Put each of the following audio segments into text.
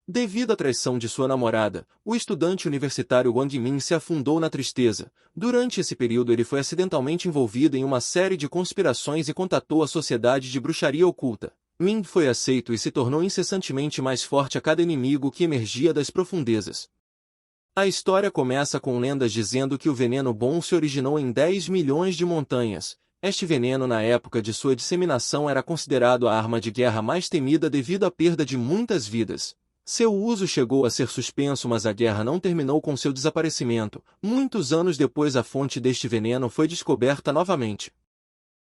Devido à traição de sua namorada, o estudante universitário Wang Min se afundou na tristeza. Durante esse período ele foi acidentalmente envolvido em uma série de conspirações e contatou a sociedade de bruxaria oculta. Min foi aceito e se tornou incessantemente mais forte a cada inimigo que emergia das profundezas. A história começa com lendas dizendo que o veneno bom se originou em 10 milhões de montanhas. Este veneno na época de sua disseminação era considerado a arma de guerra mais temida devido à perda de muitas vidas. Seu uso chegou a ser suspenso, mas a guerra não terminou com seu desaparecimento. Muitos anos depois a fonte deste veneno foi descoberta novamente.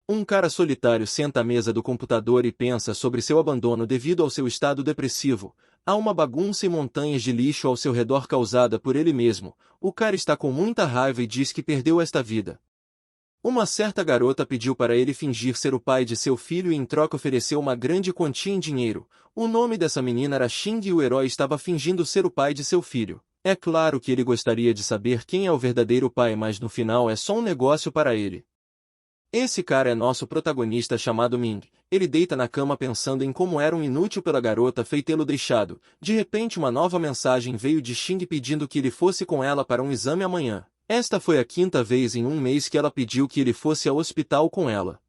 Um cara solitário senta à mesa do computador e pensa sobre seu abandono devido ao seu estado depressivo. Há uma bagunça e montanhas de lixo ao seu redor causada por ele mesmo. O cara está com muita raiva e diz que perdeu esta vida. Uma certa garota pediu para ele fingir ser o pai de seu filho e em troca ofereceu uma grande quantia em dinheiro. O nome dessa menina era Xing e o herói estava fingindo ser o pai de seu filho. É claro que ele gostaria de saber quem é o verdadeiro pai, mas no final é só um negócio para ele. Esse cara é nosso protagonista chamado Ming. Ele deita na cama pensando em como era um inútil pela garota feitê-lo deixado. De repente uma nova mensagem veio de Xing pedindo que ele fosse com ela para um exame amanhã. Esta foi a 5ª vez em um mês que ela pediu que ele fosse ao hospital com ela.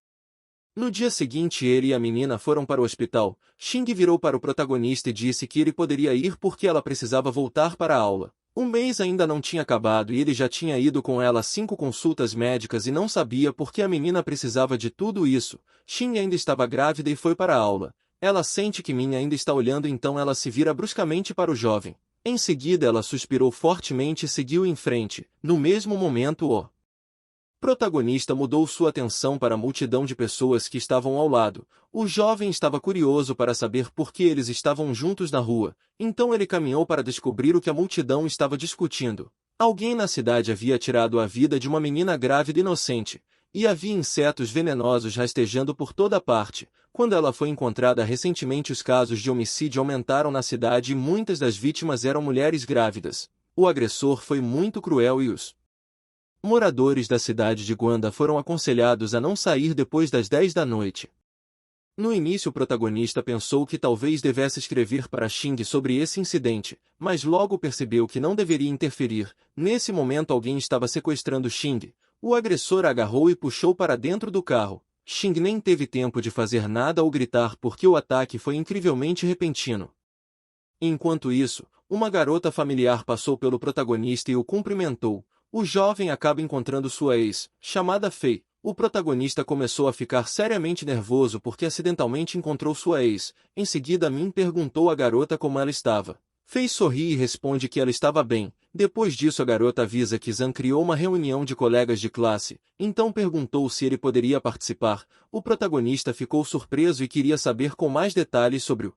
No dia seguinte ele e a menina foram para o hospital. Xing virou para o protagonista e disse que ele poderia ir porque ela precisava voltar para a aula. O mês ainda não tinha acabado e ele já tinha ido com ela a 5 consultas médicas e não sabia por que a menina precisava de tudo isso. Xing ainda estava grávida e foi para a aula. Ela sente que Min ainda está olhando, então ela se vira bruscamente para o jovem. Em seguida ela suspirou fortemente e seguiu em frente. No mesmo momento o protagonista mudou sua atenção para a multidão de pessoas que estavam ao lado. O jovem estava curioso para saber por que eles estavam juntos na rua, então ele caminhou para descobrir o que a multidão estava discutindo. Alguém na cidade havia tirado a vida de uma menina grávida inocente, e havia insetos venenosos rastejando por toda parte. Quando ela foi encontrada recentemente, os casos de homicídio aumentaram na cidade e muitas das vítimas eram mulheres grávidas. O agressor foi muito cruel e os moradores da cidade de Guanda foram aconselhados a não sair depois das 10 da noite. No início o protagonista pensou que talvez devesse escrever para Xing sobre esse incidente, mas logo percebeu que não deveria interferir. Nesse momento alguém estava sequestrando Xing. O agressor a agarrou e puxou para dentro do carro. Xing nem teve tempo de fazer nada ou gritar porque o ataque foi incrivelmente repentino. Enquanto isso, uma garota familiar passou pelo protagonista e o cumprimentou. O jovem acaba encontrando sua ex, chamada Fei. O protagonista começou a ficar seriamente nervoso porque acidentalmente encontrou sua ex. Em seguida Min perguntou à garota como ela estava. Fei sorri e responde que ela estava bem. Depois disso a garota avisa que Zhang criou uma reunião de colegas de classe, então perguntou se ele poderia participar. O protagonista ficou surpreso e queria saber com mais detalhes sobre o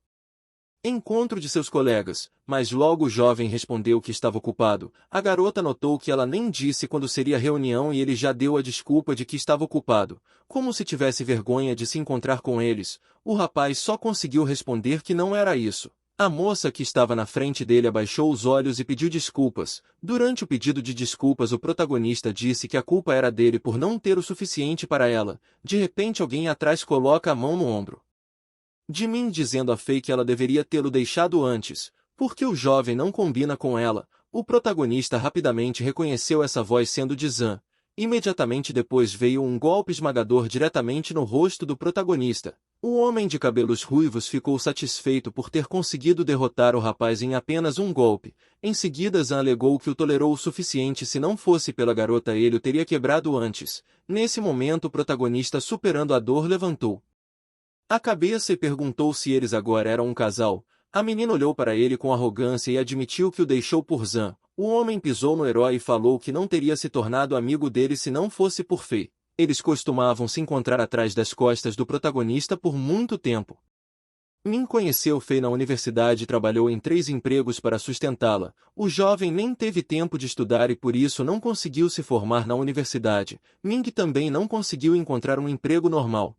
encontro de seus colegas, mas logo o jovem respondeu que estava ocupado. A garota notou que ela nem disse quando seria a reunião e ele já deu a desculpa de que estava ocupado, como se tivesse vergonha de se encontrar com eles. O rapaz só conseguiu responder que não era isso. A moça que estava na frente dele abaixou os olhos e pediu desculpas. Durante o pedido de desculpas o protagonista disse que a culpa era dele por não ter o suficiente para ela. De repente alguém atrás coloca a mão no ombro de Min dizendo a Fei que ela deveria tê-lo deixado antes, porque o jovem não combina com ela. O protagonista rapidamente reconheceu essa voz sendo de Zhan. Imediatamente depois veio um golpe esmagador diretamente no rosto do protagonista. O homem de cabelos ruivos ficou satisfeito por ter conseguido derrotar o rapaz em apenas um golpe. Em seguida Zhan alegou que o tolerou o suficiente, se não fosse pela garota ele o teria quebrado antes. Nesse momento o protagonista, superando a dor, levantou a cabeça e perguntou se eles agora eram um casal. A menina olhou para ele com arrogância e admitiu que o deixou por Zhan. O homem pisou no herói e falou que não teria se tornado amigo dele se não fosse por Fei. Eles costumavam se encontrar atrás das costas do protagonista por muito tempo. Min conheceu Fei na universidade e trabalhou em 3 empregos para sustentá-la. O jovem nem teve tempo de estudar e por isso não conseguiu se formar na universidade. Ming também não conseguiu encontrar um emprego normal.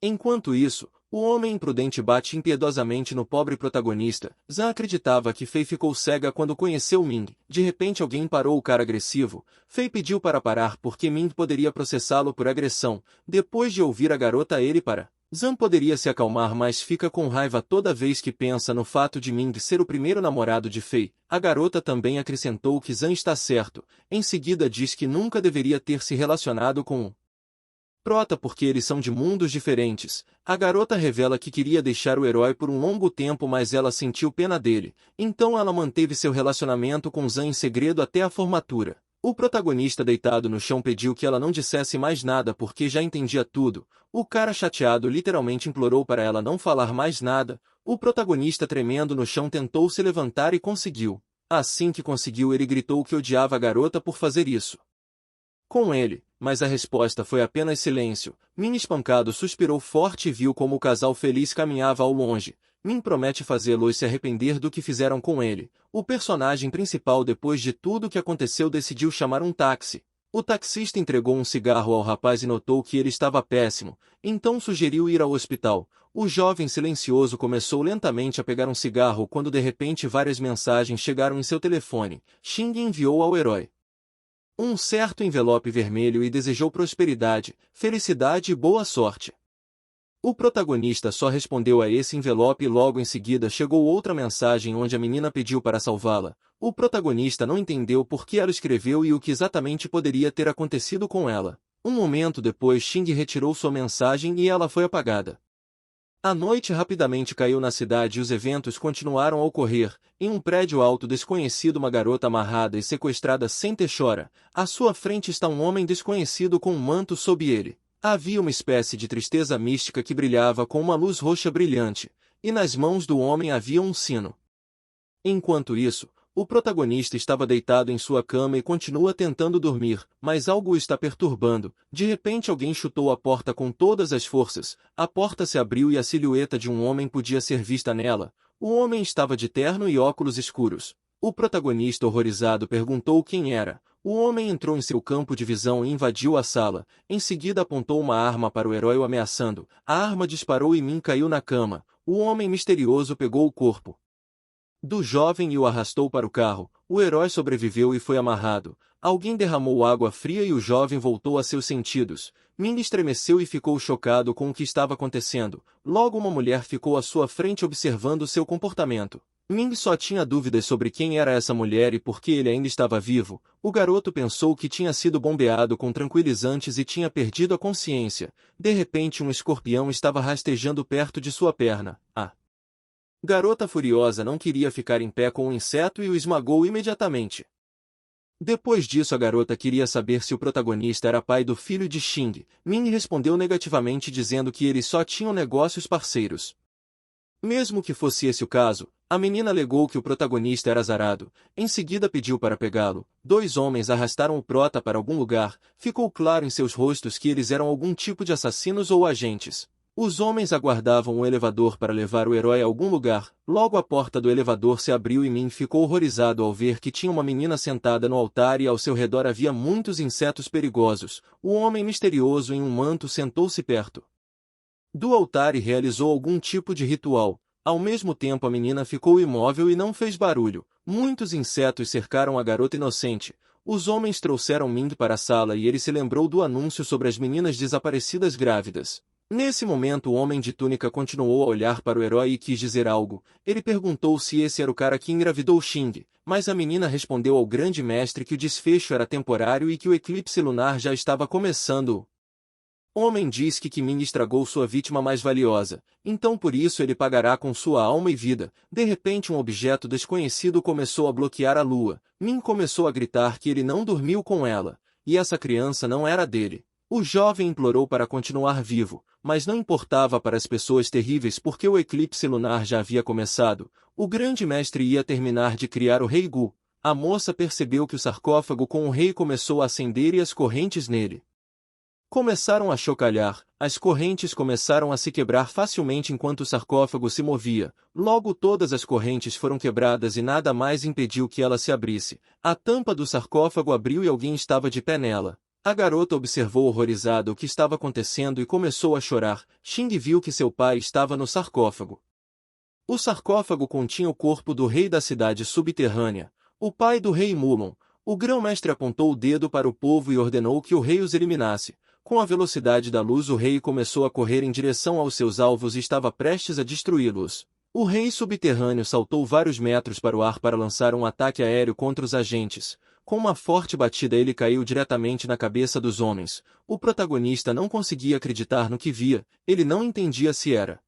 Enquanto isso, o homem imprudente bate impiedosamente no pobre protagonista. Zhan acreditava que Fei ficou cega quando conheceu Ming. De repente alguém parou o cara agressivo. Fei pediu para parar porque Ming poderia processá-lo por agressão. Depois de ouvir a garota ele para Zan poderia se acalmar, mas fica com raiva toda vez que pensa no fato de Ming ser o primeiro namorado de Fei. A garota também acrescentou que Zan está certo. Em seguida diz que nunca deveria ter se relacionado com o Prota porque eles são de mundos diferentes. A garota revela que queria deixar o herói por um longo tempo, mas ela sentiu pena dele. Então ela manteve seu relacionamento com Zan em segredo até a formatura. O protagonista deitado no chão pediu que ela não dissesse mais nada porque já entendia tudo. O cara chateado literalmente implorou para ela não falar mais nada. O protagonista tremendo no chão tentou se levantar e conseguiu. Assim que conseguiu, ele gritou que odiava a garota por fazer isso com ele, mas a resposta foi apenas silêncio. Min, espancado, suspirou forte e viu como o casal feliz caminhava ao longe. Min promete fazê-los se arrepender do que fizeram com ele. O personagem principal, depois de tudo o que aconteceu, decidiu chamar um táxi. O taxista entregou um cigarro ao rapaz e notou que ele estava péssimo, então sugeriu ir ao hospital. O jovem silencioso começou lentamente a pegar um cigarro quando de repente várias mensagens chegaram em seu telefone. Xing enviou ao herói um certo envelope vermelho e desejou prosperidade, felicidade e boa sorte. O protagonista só respondeu a esse envelope e logo em seguida chegou outra mensagem onde a menina pediu para salvá-la. O protagonista não entendeu por que ela escreveu e o que exatamente poderia ter acontecido com ela. Um momento depois, Xing retirou sua mensagem e ela foi apagada. A noite rapidamente caiu na cidade e os eventos continuaram a ocorrer. Em um prédio alto desconhecido, uma garota amarrada e sequestrada sente e chora. À sua frente está um homem desconhecido com um manto sob ele. Havia uma espécie de tristeza mística que brilhava com uma luz roxa brilhante, e nas mãos do homem havia um sino. Enquanto isso, o protagonista estava deitado em sua cama e continua tentando dormir, mas algo o está perturbando. De repente alguém chutou a porta com todas as forças. A porta se abriu e a silhueta de um homem podia ser vista nela. O homem estava de terno e óculos escuros. O protagonista, horrorizado, perguntou quem era. O homem entrou em seu campo de visão e invadiu a sala. Em seguida apontou uma arma para o herói, o ameaçando. A arma disparou e Min caiu na cama. O homem misterioso pegou o corpo do jovem e o arrastou para o carro. O herói sobreviveu e foi amarrado. Alguém derramou água fria e o jovem voltou a seus sentidos. Min estremeceu e ficou chocado com o que estava acontecendo. Logo uma mulher ficou à sua frente observando seu comportamento. Ming só tinha dúvidas sobre quem era essa mulher e por que ele ainda estava vivo. O garoto pensou que tinha sido bombeado com tranquilizantes e tinha perdido a consciência. De repente um escorpião estava rastejando perto de sua perna. A garota furiosa não queria ficar em pé com o inseto e o esmagou imediatamente. Depois disso a garota queria saber se o protagonista era pai do filho de Xing. Ming respondeu negativamente dizendo que eles só tinham negócios parceiros. Mesmo que fosse esse o caso, a menina alegou que o protagonista era azarado. Em seguida pediu para pegá-lo. Dois homens arrastaram o prota para algum lugar. Ficou claro em seus rostos que eles eram algum tipo de assassinos ou agentes. Os homens aguardavam o elevador para levar o herói a algum lugar. Logo a porta do elevador se abriu e Min ficou horrorizado ao ver que tinha uma menina sentada no altar e ao seu redor havia muitos insetos perigosos. O homem misterioso em um manto sentou-se perto do altar e realizou algum tipo de ritual. Ao mesmo tempo a menina ficou imóvel e não fez barulho. Muitos insetos cercaram a garota inocente. Os homens trouxeram Min para a sala e ele se lembrou do anúncio sobre as meninas desaparecidas grávidas. Nesse momento o homem de túnica continuou a olhar para o herói e quis dizer algo. Ele perguntou se esse era o cara que engravidou Xing, mas a menina respondeu ao grande mestre que o desfecho era temporário e que o eclipse lunar já estava começando. O homem diz que Min estragou sua vítima mais valiosa, então por isso ele pagará com sua alma e vida. De repente um objeto desconhecido começou a bloquear a lua. Min começou a gritar que ele não dormiu com ela, e essa criança não era dele. O jovem implorou para continuar vivo, mas não importava para as pessoas terríveis porque o eclipse lunar já havia começado. O grande mestre ia terminar de criar o rei Gu. A moça percebeu que o sarcófago com o rei começou a acender e as correntes nele começaram a chocalhar. As correntes começaram a se quebrar facilmente enquanto o sarcófago se movia. Logo todas as correntes foram quebradas e nada mais impediu que ela se abrisse. A tampa do sarcófago abriu e alguém estava de pé nela. A garota observou horrorizada o que estava acontecendo e começou a chorar. Xing viu que seu pai estava no sarcófago. O sarcófago continha o corpo do rei da cidade subterrânea, o pai do rei Mulon. O grão-mestre apontou o dedo para o povo e ordenou que o rei os eliminasse. Com a velocidade da luz, o rei começou a correr em direção aos seus alvos e estava prestes a destruí-los. O rei subterrâneo saltou vários metros para o ar para lançar um ataque aéreo contra os agentes. Com uma forte batida, ele caiu diretamente na cabeça dos homens. O protagonista não conseguia acreditar no que via, ele não entendia se era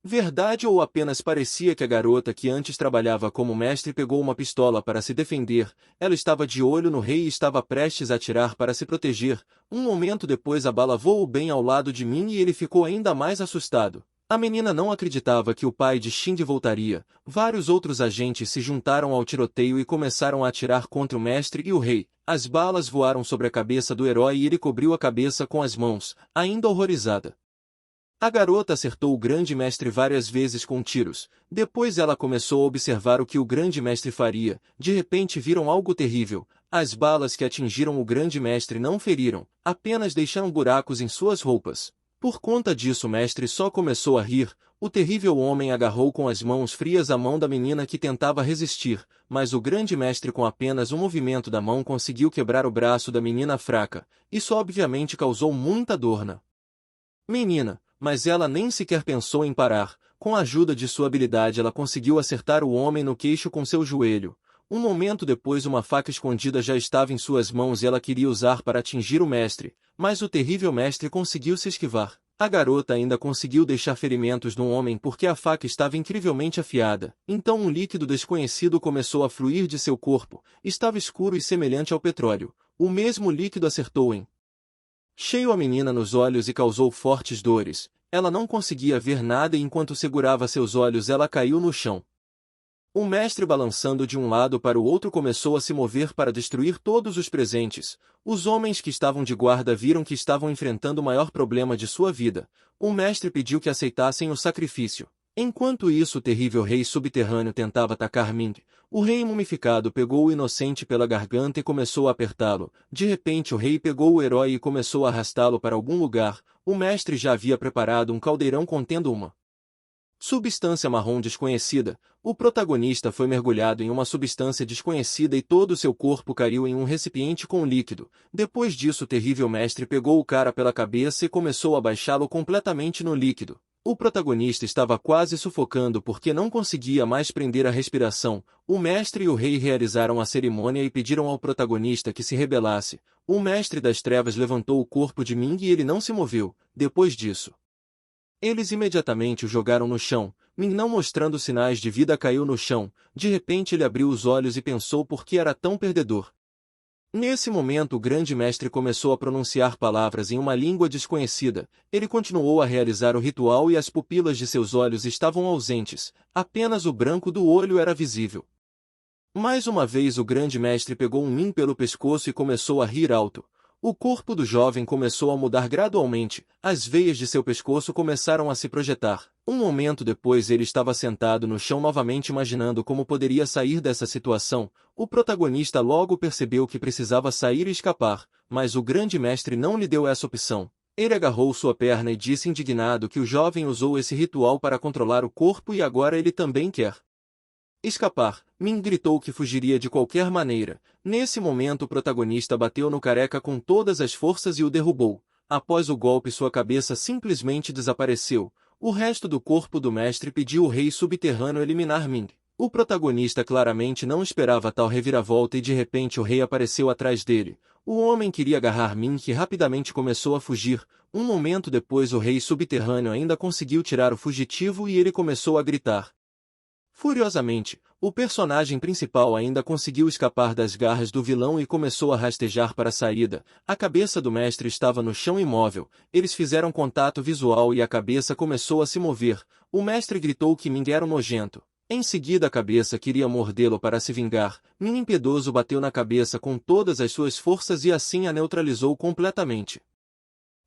verdade ou apenas parecia que a garota que antes trabalhava como mestre pegou uma pistola para se defender. Ela estava de olho no rei e estava prestes a atirar para se proteger. Um momento depois, a bala voou bem ao lado de mim e ele ficou ainda mais assustado. A menina não acreditava que o pai de Shinji voltaria. Vários outros agentes se juntaram ao tiroteio e começaram a atirar contra o mestre e o rei. As balas voaram sobre a cabeça do herói e ele cobriu a cabeça com as mãos, ainda horrorizada. A garota acertou o grande mestre várias vezes com tiros. Depois ela começou a observar o que o grande mestre faria. De repente viram algo terrível. As balas que atingiram o grande mestre não feriram, apenas deixaram buracos em suas roupas. Por conta disso, o mestre só começou a rir. O terrível homem agarrou com as mãos frias a mão da menina que tentava resistir, mas o grande mestre, com apenas um movimento da mão, conseguiu quebrar o braço da menina fraca. Isso obviamente causou muita dor na menina, mas ela nem sequer pensou em parar. Com a ajuda de sua habilidade, ela conseguiu acertar o homem no queixo com seu joelho. Um momento depois, uma faca escondida já estava em suas mãos e ela queria usar para atingir o mestre, mas o terrível mestre conseguiu se esquivar. A garota ainda conseguiu deixar ferimentos no homem porque a faca estava incrivelmente afiada. Então um líquido desconhecido começou a fluir de seu corpo. Estava escuro e semelhante ao petróleo. O mesmo líquido acertou em cheio a menina nos olhos e causou fortes dores. Ela não conseguia ver nada e enquanto segurava seus olhos ela caiu no chão. O mestre, balançando de um lado para o outro, começou a se mover para destruir todos os presentes. Os homens que estavam de guarda viram que estavam enfrentando o maior problema de sua vida. O mestre pediu que aceitassem o sacrifício. Enquanto isso, o terrível rei subterrâneo tentava atacar Ming. O rei mumificado pegou o inocente pela garganta e começou a apertá-lo. De repente, o rei pegou o herói e começou a arrastá-lo para algum lugar. O mestre já havia preparado um caldeirão contendo uma substância marrom desconhecida. O protagonista foi mergulhado em uma substância desconhecida e todo o seu corpo caiu em um recipiente com líquido. Depois disso, o terrível mestre pegou o cara pela cabeça e começou a baixá-lo completamente no líquido. O protagonista estava quase sufocando porque não conseguia mais prender a respiração. O mestre e o rei realizaram a cerimônia e pediram ao protagonista que se rebelasse. O mestre das trevas levantou o corpo de Ming e ele não se moveu. Depois disso, eles imediatamente o jogaram no chão. Ming, não mostrando sinais de vida, caiu no chão. De repente ele abriu os olhos e pensou por que era tão perdedor. Nesse momento, o grande mestre começou a pronunciar palavras em uma língua desconhecida. Ele continuou a realizar o ritual e as pupilas de seus olhos estavam ausentes. Apenas o branco do olho era visível. Mais uma vez, o grande mestre pegou Ming pelo pescoço e começou a rir alto. O corpo do jovem começou a mudar gradualmente. As veias de seu pescoço começaram a se projetar. Um momento depois, ele estava sentado no chão novamente imaginando como poderia sair dessa situação. O protagonista logo percebeu que precisava sair e escapar, mas o grande mestre não lhe deu essa opção. Ele agarrou sua perna e disse indignado que o jovem usou esse ritual para controlar o corpo e agora ele também quer escapar. Ming gritou que fugiria de qualquer maneira. Nesse momento, o protagonista bateu no careca com todas as forças e o derrubou. Após o golpe, sua cabeça simplesmente desapareceu. O resto do corpo do mestre pediu ao rei subterrâneo eliminar Ming. O protagonista claramente não esperava tal reviravolta e de repente o rei apareceu atrás dele. O homem queria agarrar Ming e rapidamente começou a fugir. Um momento depois, o rei subterrâneo ainda conseguiu tirar o fugitivo e ele começou a gritar furiosamente. O personagem principal ainda conseguiu escapar das garras do vilão e começou a rastejar para a saída. A cabeça do mestre estava no chão imóvel. Eles fizeram contato visual e a cabeça começou a se mover. O mestre gritou que Ming era um nojento. Em seguida, a cabeça queria mordê-lo para se vingar. Ming, impiedoso, bateu na cabeça com todas as suas forças e assim a neutralizou completamente.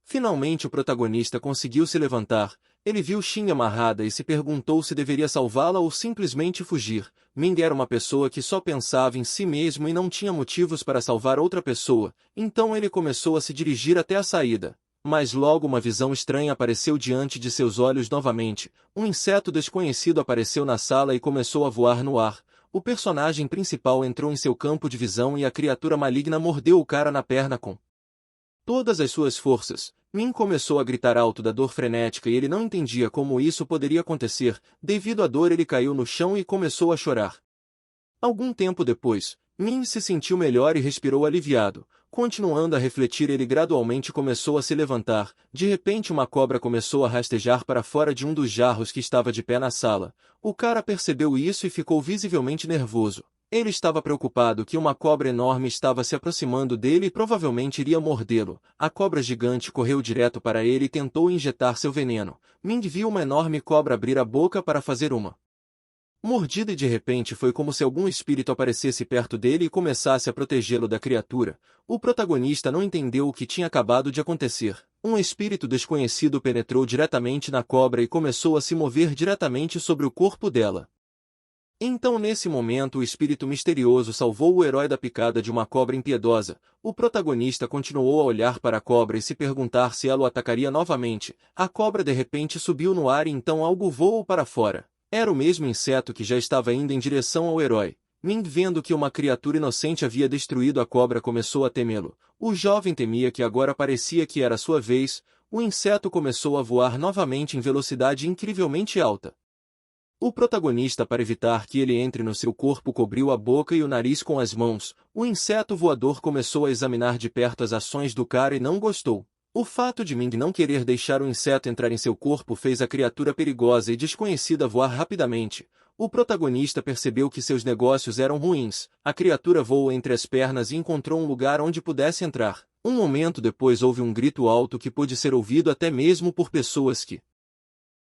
Finalmente, o protagonista conseguiu se levantar. Ele viu Shin amarrada e se perguntou se deveria salvá-la ou simplesmente fugir. Ming era uma pessoa que só pensava em si mesmo e não tinha motivos para salvar outra pessoa, então ele começou a se dirigir até a saída. Mas logo uma visão estranha apareceu diante de seus olhos novamente. Um inseto desconhecido apareceu na sala e começou a voar no ar. O personagem principal entrou em seu campo de visão e a criatura maligna mordeu o cara na perna com todas as suas forças. Min começou a gritar alto da dor frenética e ele não entendia como isso poderia acontecer. Devido à dor ele caiu no chão e começou a chorar. Algum tempo depois, Min se sentiu melhor e respirou aliviado. Continuando a refletir, ele gradualmente começou a se levantar. De repente uma cobra começou a rastejar para fora de um dos jarros que estava de pé na sala. O cara percebeu isso e ficou visivelmente nervoso. Ele estava preocupado que uma cobra enorme estava se aproximando dele e provavelmente iria mordê-lo. A cobra gigante correu direto para ele e tentou injetar seu veneno. Ming viu uma enorme cobra abrir a boca para fazer uma mordida e de repente foi como se algum espírito aparecesse perto dele e começasse a protegê-lo da criatura. O protagonista não entendeu o que tinha acabado de acontecer. Um espírito desconhecido penetrou diretamente na cobra e começou a se mover diretamente sobre o corpo dela. Então nesse momento o espírito misterioso salvou o herói da picada de uma cobra impiedosa. O protagonista continuou a olhar para a cobra e se perguntar se ela o atacaria novamente. A cobra de repente subiu no ar e então algo voou para fora. Era o mesmo inseto que já estava indo em direção ao herói. Ming, vendo que uma criatura inocente havia destruído a cobra, começou a temê-lo. O jovem temia que agora parecia que era sua vez. O inseto começou a voar novamente em velocidade incrivelmente alta. O protagonista, para evitar que ele entre no seu corpo, cobriu a boca e o nariz com as mãos. O inseto voador começou a examinar de perto as ações do cara e não gostou. O fato de Ming não querer deixar o inseto entrar em seu corpo fez a criatura perigosa e desconhecida voar rapidamente. O protagonista percebeu que seus negócios eram ruins. A criatura voou entre as pernas e encontrou um lugar onde pudesse entrar. Um momento depois houve um grito alto que pôde ser ouvido até mesmo por pessoas que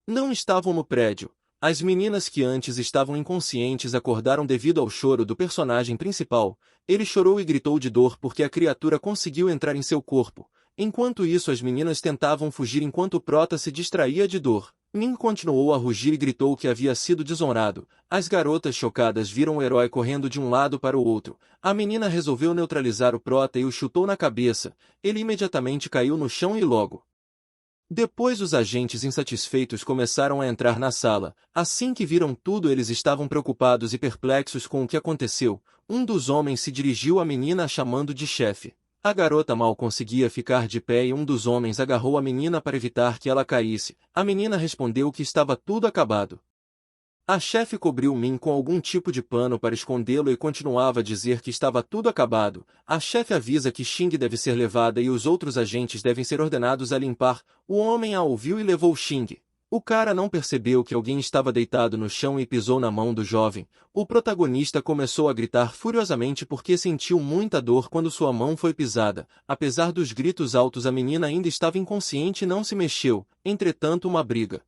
não estavam no prédio. As meninas que antes estavam inconscientes acordaram devido ao choro do personagem principal. Ele chorou e gritou de dor porque a criatura conseguiu entrar em seu corpo. Enquanto isso, as meninas tentavam fugir enquanto o prota se distraía de dor. Ming continuou a rugir e gritou que havia sido desonrado. As garotas chocadas viram o herói correndo de um lado para o outro. A menina resolveu neutralizar o prota e o chutou na cabeça. Ele imediatamente caiu no chão e logo depois os agentes insatisfeitos começaram a entrar na sala. Assim que viram tudo, eles estavam preocupados e perplexos com o que aconteceu. Um dos homens se dirigiu à menina chamando de chefe. A garota mal conseguia ficar de pé e um dos homens agarrou a menina para evitar que ela caísse. A menina respondeu que estava tudo acabado. A chefe cobriu Min com algum tipo de pano para escondê-lo e continuava a dizer que estava tudo acabado. A chefe avisa que Xing deve ser levada e os outros agentes devem ser ordenados a limpar. O homem a ouviu e levou Xing. O cara não percebeu que alguém estava deitado no chão e pisou na mão do jovem. O protagonista começou a gritar furiosamente porque sentiu muita dor quando sua mão foi pisada. Apesar dos gritos altos, a menina ainda estava inconsciente e não se mexeu. Entretanto, uma briga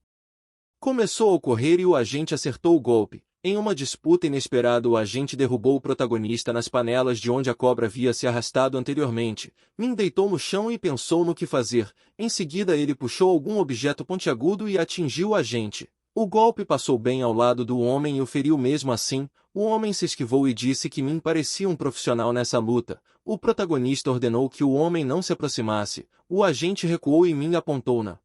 começou a ocorrer e o agente acertou o golpe. Em uma disputa inesperada, o agente derrubou o protagonista nas panelas de onde a cobra havia se arrastado anteriormente. Min deitou no chão e pensou no que fazer. Em seguida ele puxou algum objeto pontiagudo e atingiu o agente. O golpe passou bem ao lado do homem e o feriu mesmo assim. O homem se esquivou e disse que Min parecia um profissional nessa luta. O protagonista ordenou que o homem não se aproximasse. O agente recuou e Min apontou na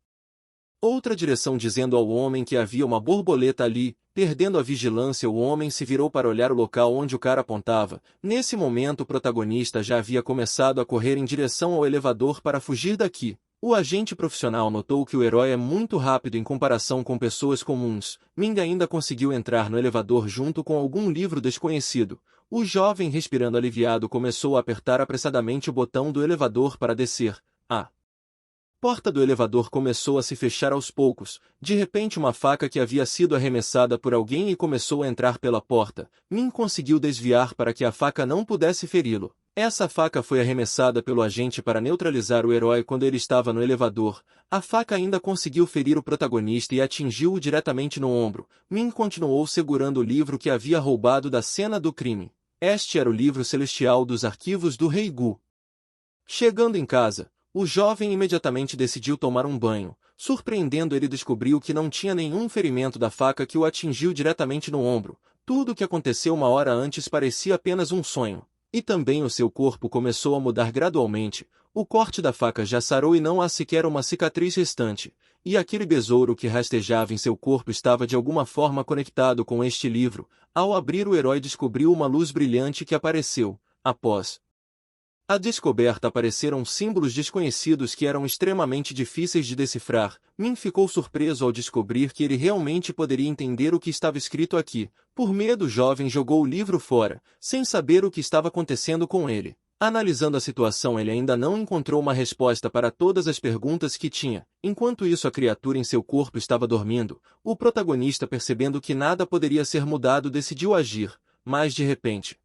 outra direção, dizendo ao homem que havia uma borboleta ali. Perdendo a vigilância, o homem se virou para olhar o local onde o cara apontava. Nesse momento o protagonista já havia começado a correr em direção ao elevador para fugir daqui. O agente profissional notou que o herói é muito rápido em comparação com pessoas comuns. Ming ainda conseguiu entrar no elevador junto com algum livro desconhecido. O jovem, respirando aliviado, começou a apertar apressadamente o botão do elevador para descer. A porta do elevador começou a se fechar aos poucos. De repente uma faca que havia sido arremessada por alguém e começou a entrar pela porta. Min conseguiu desviar para que a faca não pudesse feri-lo. Essa faca foi arremessada pelo agente para neutralizar o herói quando ele estava no elevador. A faca ainda conseguiu ferir o protagonista e atingiu-o diretamente no ombro. Min continuou segurando o livro que havia roubado da cena do crime. Este era o livro celestial dos arquivos do Rei Gu. Chegando em casa, o jovem imediatamente decidiu tomar um banho. Surpreendendo, ele descobriu que não tinha nenhum ferimento da faca que o atingiu diretamente no ombro. Tudo o que aconteceu uma hora antes parecia apenas um sonho. E também o seu corpo começou a mudar gradualmente. O corte da faca já sarou e não há sequer uma cicatriz restante. E aquele besouro que rastejava em seu corpo estava de alguma forma conectado com este livro. Ao abrir, o herói descobriu uma luz brilhante que apareceu. Após À descoberta apareceram símbolos desconhecidos que eram extremamente difíceis de decifrar. Min ficou surpreso ao descobrir que ele realmente poderia entender o que estava escrito aqui. Por medo, o jovem jogou o livro fora, sem saber o que estava acontecendo com ele. Analisando a situação, ele ainda não encontrou uma resposta para todas as perguntas que tinha. Enquanto isso, a criatura em seu corpo estava dormindo. O protagonista, percebendo que nada poderia ser mudado, decidiu agir, mas de repente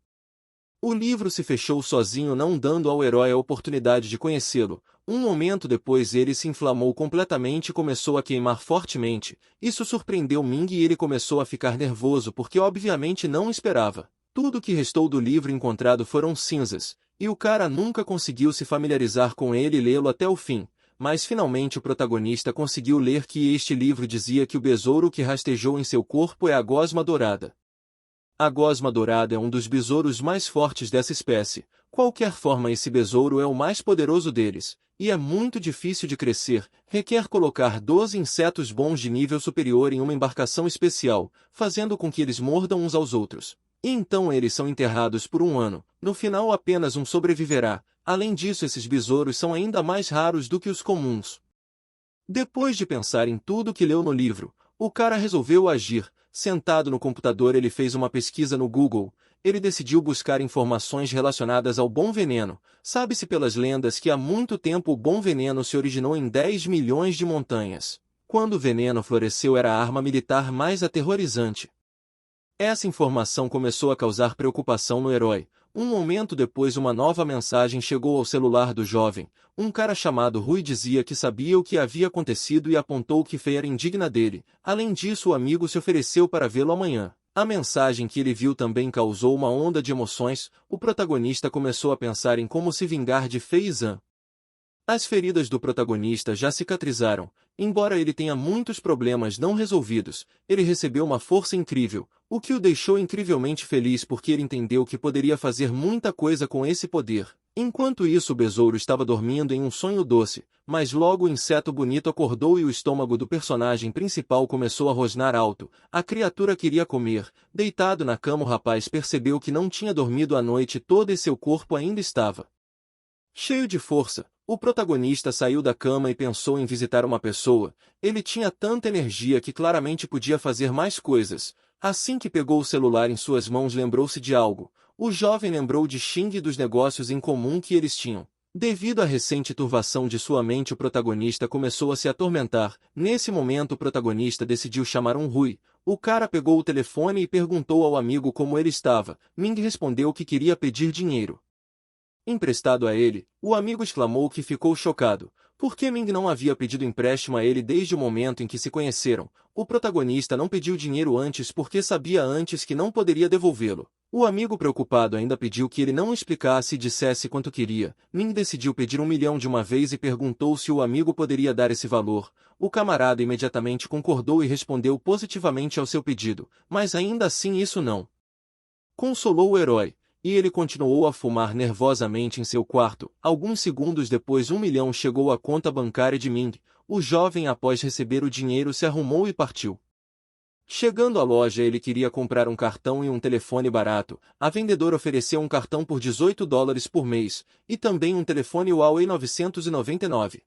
o livro se fechou sozinho, não dando ao herói a oportunidade de conhecê-lo. Um momento depois ele se inflamou completamente e começou a queimar fortemente. Isso surpreendeu Ming e ele começou a ficar nervoso porque obviamente não esperava. Tudo que restou do livro encontrado foram cinzas, e o cara nunca conseguiu se familiarizar com ele e lê-lo até o fim. Mas finalmente o protagonista conseguiu ler que este livro dizia que o besouro que rastejou em seu corpo é a gosma dourada. A gosma dourada é um dos besouros mais fortes dessa espécie. Qualquer forma, esse besouro é o mais poderoso deles, e é muito difícil de crescer. Requer colocar 12 insetos bons de nível superior em uma embarcação especial, fazendo com que eles mordam uns aos outros. E então eles são enterrados por um ano. No final, apenas um sobreviverá. Além disso, esses besouros são ainda mais raros do que os comuns. Depois de pensar em tudo que leu no livro, o cara resolveu agir. Sentado no computador, ele fez uma pesquisa no Google. Ele decidiu buscar informações relacionadas ao bom veneno. Sabe-se pelas lendas que há muito tempo o bom veneno se originou em 10 milhões de montanhas. Quando o veneno floresceu, era a arma militar mais aterrorizante. Essa informação começou a causar preocupação no herói. Um momento depois, uma nova mensagem chegou ao celular do jovem. Um cara chamado Rui dizia que sabia o que havia acontecido e apontou que Fei era indigna dele. Além disso, o amigo se ofereceu para vê-lo amanhã. A mensagem que ele viu também causou uma onda de emoções. O protagonista começou a pensar em como se vingar de Fei e Zhan. As feridas do protagonista já cicatrizaram. Embora ele tenha muitos problemas não resolvidos, ele recebeu uma força incrível, o que o deixou incrivelmente feliz porque ele entendeu que poderia fazer muita coisa com esse poder. Enquanto isso, o besouro estava dormindo em um sonho doce, mas logo o inseto bonito acordou e o estômago do personagem principal começou a rosnar alto. A criatura queria comer. Deitado na cama, o rapaz percebeu que não tinha dormido a noite toda e seu corpo ainda estava cheio de força. O protagonista saiu da cama e pensou em visitar uma pessoa. Ele tinha tanta energia que claramente podia fazer mais coisas. Assim que pegou o celular em suas mãos, lembrou-se de algo. O jovem lembrou de Xing e dos negócios em comum que eles tinham. Devido à recente turvação de sua mente, o protagonista começou a se atormentar. Nesse momento, o protagonista decidiu chamar um Rui. O cara pegou o telefone e perguntou ao amigo como ele estava. Ming respondeu que queria pedir dinheiro emprestado a ele. O amigo exclamou que ficou chocado, porque Ming não havia pedido empréstimo a ele desde o momento em que se conheceram. O protagonista não pediu dinheiro antes porque sabia antes que não poderia devolvê-lo. O amigo, preocupado, ainda pediu que ele não explicasse e dissesse quanto queria. Ming decidiu pedir 1 milhão de uma vez e perguntou se o amigo poderia dar esse valor. O camarada imediatamente concordou e respondeu positivamente ao seu pedido, mas ainda assim isso não consolou o herói. E ele continuou a fumar nervosamente em seu quarto. Alguns segundos depois, 1 milhão chegou à conta bancária de Ming. O jovem, após receber o dinheiro, se arrumou e partiu. Chegando à loja, ele queria comprar um cartão e um telefone barato. A vendedora ofereceu um cartão por $18 por mês, e também um telefone Huawei 999.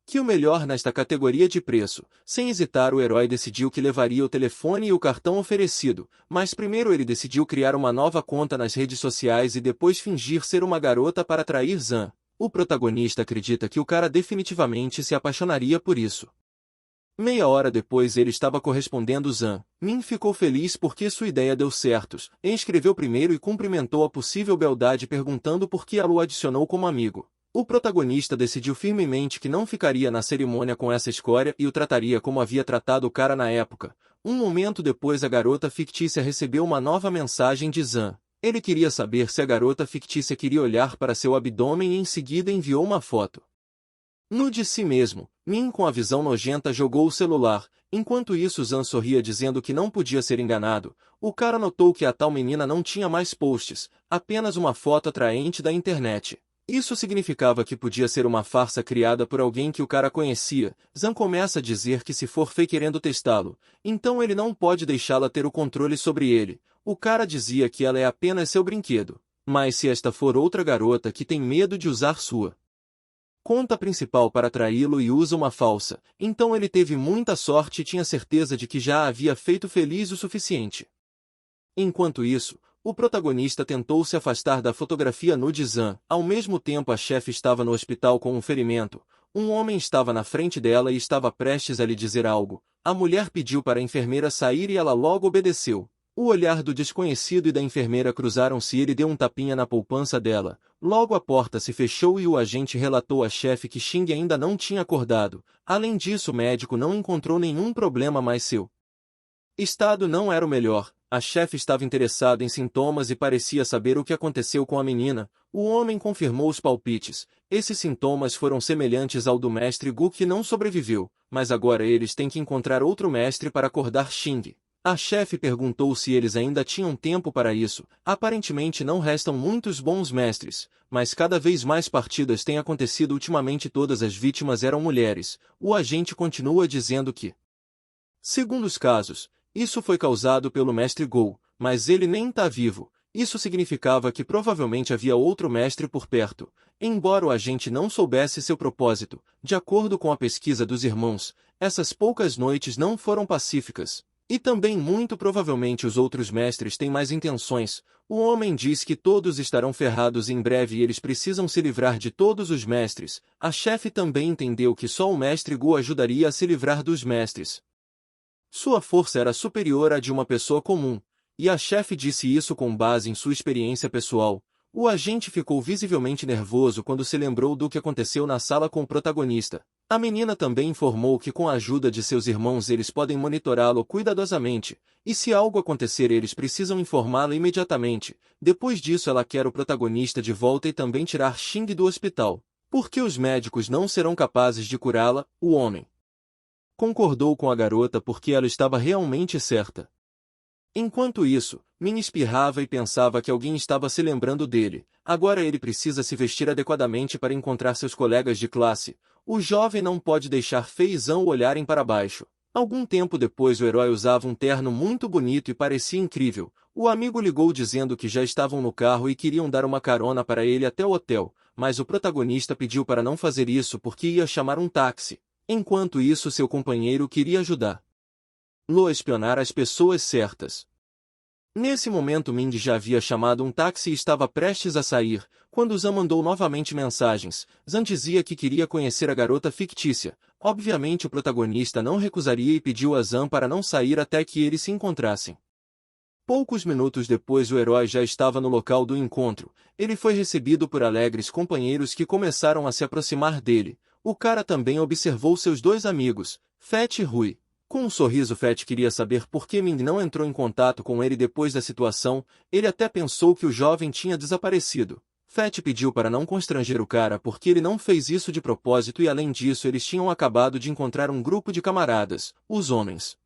Que o melhor nesta categoria de preço. Sem hesitar, o herói decidiu que levaria o telefone e o cartão oferecido, mas primeiro ele decidiu criar uma nova conta nas redes sociais e depois fingir ser uma garota para atrair Zhan. O protagonista acredita que o cara definitivamente se apaixonaria por isso. Meia hora depois ele estava correspondendo Zhan. Min ficou feliz porque sua ideia deu certo. Escreveu primeiro e cumprimentou a possível beldade perguntando por que ela o adicionou como amigo. O protagonista decidiu firmemente que não ficaria na cerimônia com essa escória e o trataria como havia tratado o cara na época. Um momento depois, a garota fictícia recebeu uma nova mensagem de Zhan. Ele queria saber se a garota fictícia queria olhar para seu abdômen e em seguida enviou uma foto nu de si mesmo. Min, com a visão nojenta, jogou o celular. Enquanto isso, Zhan sorria dizendo que não podia ser enganado. O cara notou que a tal menina não tinha mais posts, apenas uma foto atraente da internet. Isso significava que podia ser uma farsa criada por alguém que o cara conhecia. Zhan começa a dizer que se for Fei querendo testá-lo, então ele não pode deixá-la ter o controle sobre ele. O cara dizia que ela é apenas seu brinquedo. Mas se esta for outra garota que tem medo de usar sua conta principal para atraí-lo e usa uma falsa, então ele teve muita sorte e tinha certeza de que já a havia feito feliz o suficiente. Enquanto isso, o protagonista tentou se afastar da fotografia nu de Zan. Ao mesmo tempo, a chefe estava no hospital com um ferimento. Um homem estava na frente dela e estava prestes a lhe dizer algo. A mulher pediu para a enfermeira sair e ela logo obedeceu. O olhar do desconhecido e da enfermeira cruzaram-se e ele deu um tapinha na poupança dela. Logo a porta se fechou e o agente relatou à chefe que Xing ainda não tinha acordado. Além disso, o médico não encontrou nenhum problema, mas seu estado não era o melhor. A chefe estava interessada em sintomas e parecia saber o que aconteceu com a menina. O homem confirmou os palpites. Esses sintomas foram semelhantes ao do mestre Gu, que não sobreviveu, mas agora eles têm que encontrar outro mestre para acordar Xing. A chefe perguntou se eles ainda tinham tempo para isso. Aparentemente não restam muitos bons mestres, mas cada vez mais partidas têm acontecido ultimamente. Todas as vítimas eram mulheres. O agente continua dizendo que, segundo os casos, isso foi causado pelo mestre Gou, mas ele nem está vivo. Isso significava que provavelmente havia outro mestre por perto. Embora o agente não soubesse seu propósito, de acordo com a pesquisa dos irmãos, essas poucas noites não foram pacíficas. E também muito provavelmente os outros mestres têm mais intenções. O homem diz que todos estarão ferrados em breve e eles precisam se livrar de todos os mestres. A chefe também entendeu que só o mestre Gu ajudaria a se livrar dos mestres. Sua força era superior à de uma pessoa comum, e a chefe disse isso com base em sua experiência pessoal. O agente ficou visivelmente nervoso quando se lembrou do que aconteceu na sala com o protagonista. A menina também informou que com a ajuda de seus irmãos eles podem monitorá-lo cuidadosamente, e se algo acontecer eles precisam informá-lo imediatamente. Depois disso ela quer o protagonista de volta e também tirar Xing do hospital, porque os médicos não serão capazes de curá-la. O homem concordou com a garota porque ela estava realmente certa. Enquanto isso, Min espirrava e pensava que alguém estava se lembrando dele. Agora ele precisa se vestir adequadamente para encontrar seus colegas de classe. O jovem não pode deixar Fei e Zhao olharem para baixo. Algum tempo depois o herói usava um terno muito bonito e parecia incrível. O amigo ligou dizendo que já estavam no carro e queriam dar uma carona para ele até o hotel, mas o protagonista pediu para não fazer isso porque ia chamar um táxi. Enquanto isso seu companheiro queria ajudar Lo a espionar as pessoas certas. Nesse momento Mindy já havia chamado um táxi e estava prestes a sair, quando Zan mandou novamente mensagens. Zan dizia que queria conhecer a garota fictícia. Obviamente o protagonista não recusaria e pediu a Zan para não sair até que eles se encontrassem. Poucos minutos depois o herói já estava no local do encontro. Ele foi recebido por alegres companheiros que começaram a se aproximar dele. O cara também observou seus dois amigos, Fett e Rui. Com um sorriso Fett queria saber por que Ming não entrou em contato com ele depois da situação. Ele até pensou que o jovem tinha desaparecido. Fett pediu para não constranger o cara porque ele não fez isso de propósito e além disso eles tinham acabado de encontrar um grupo de camaradas, os homens.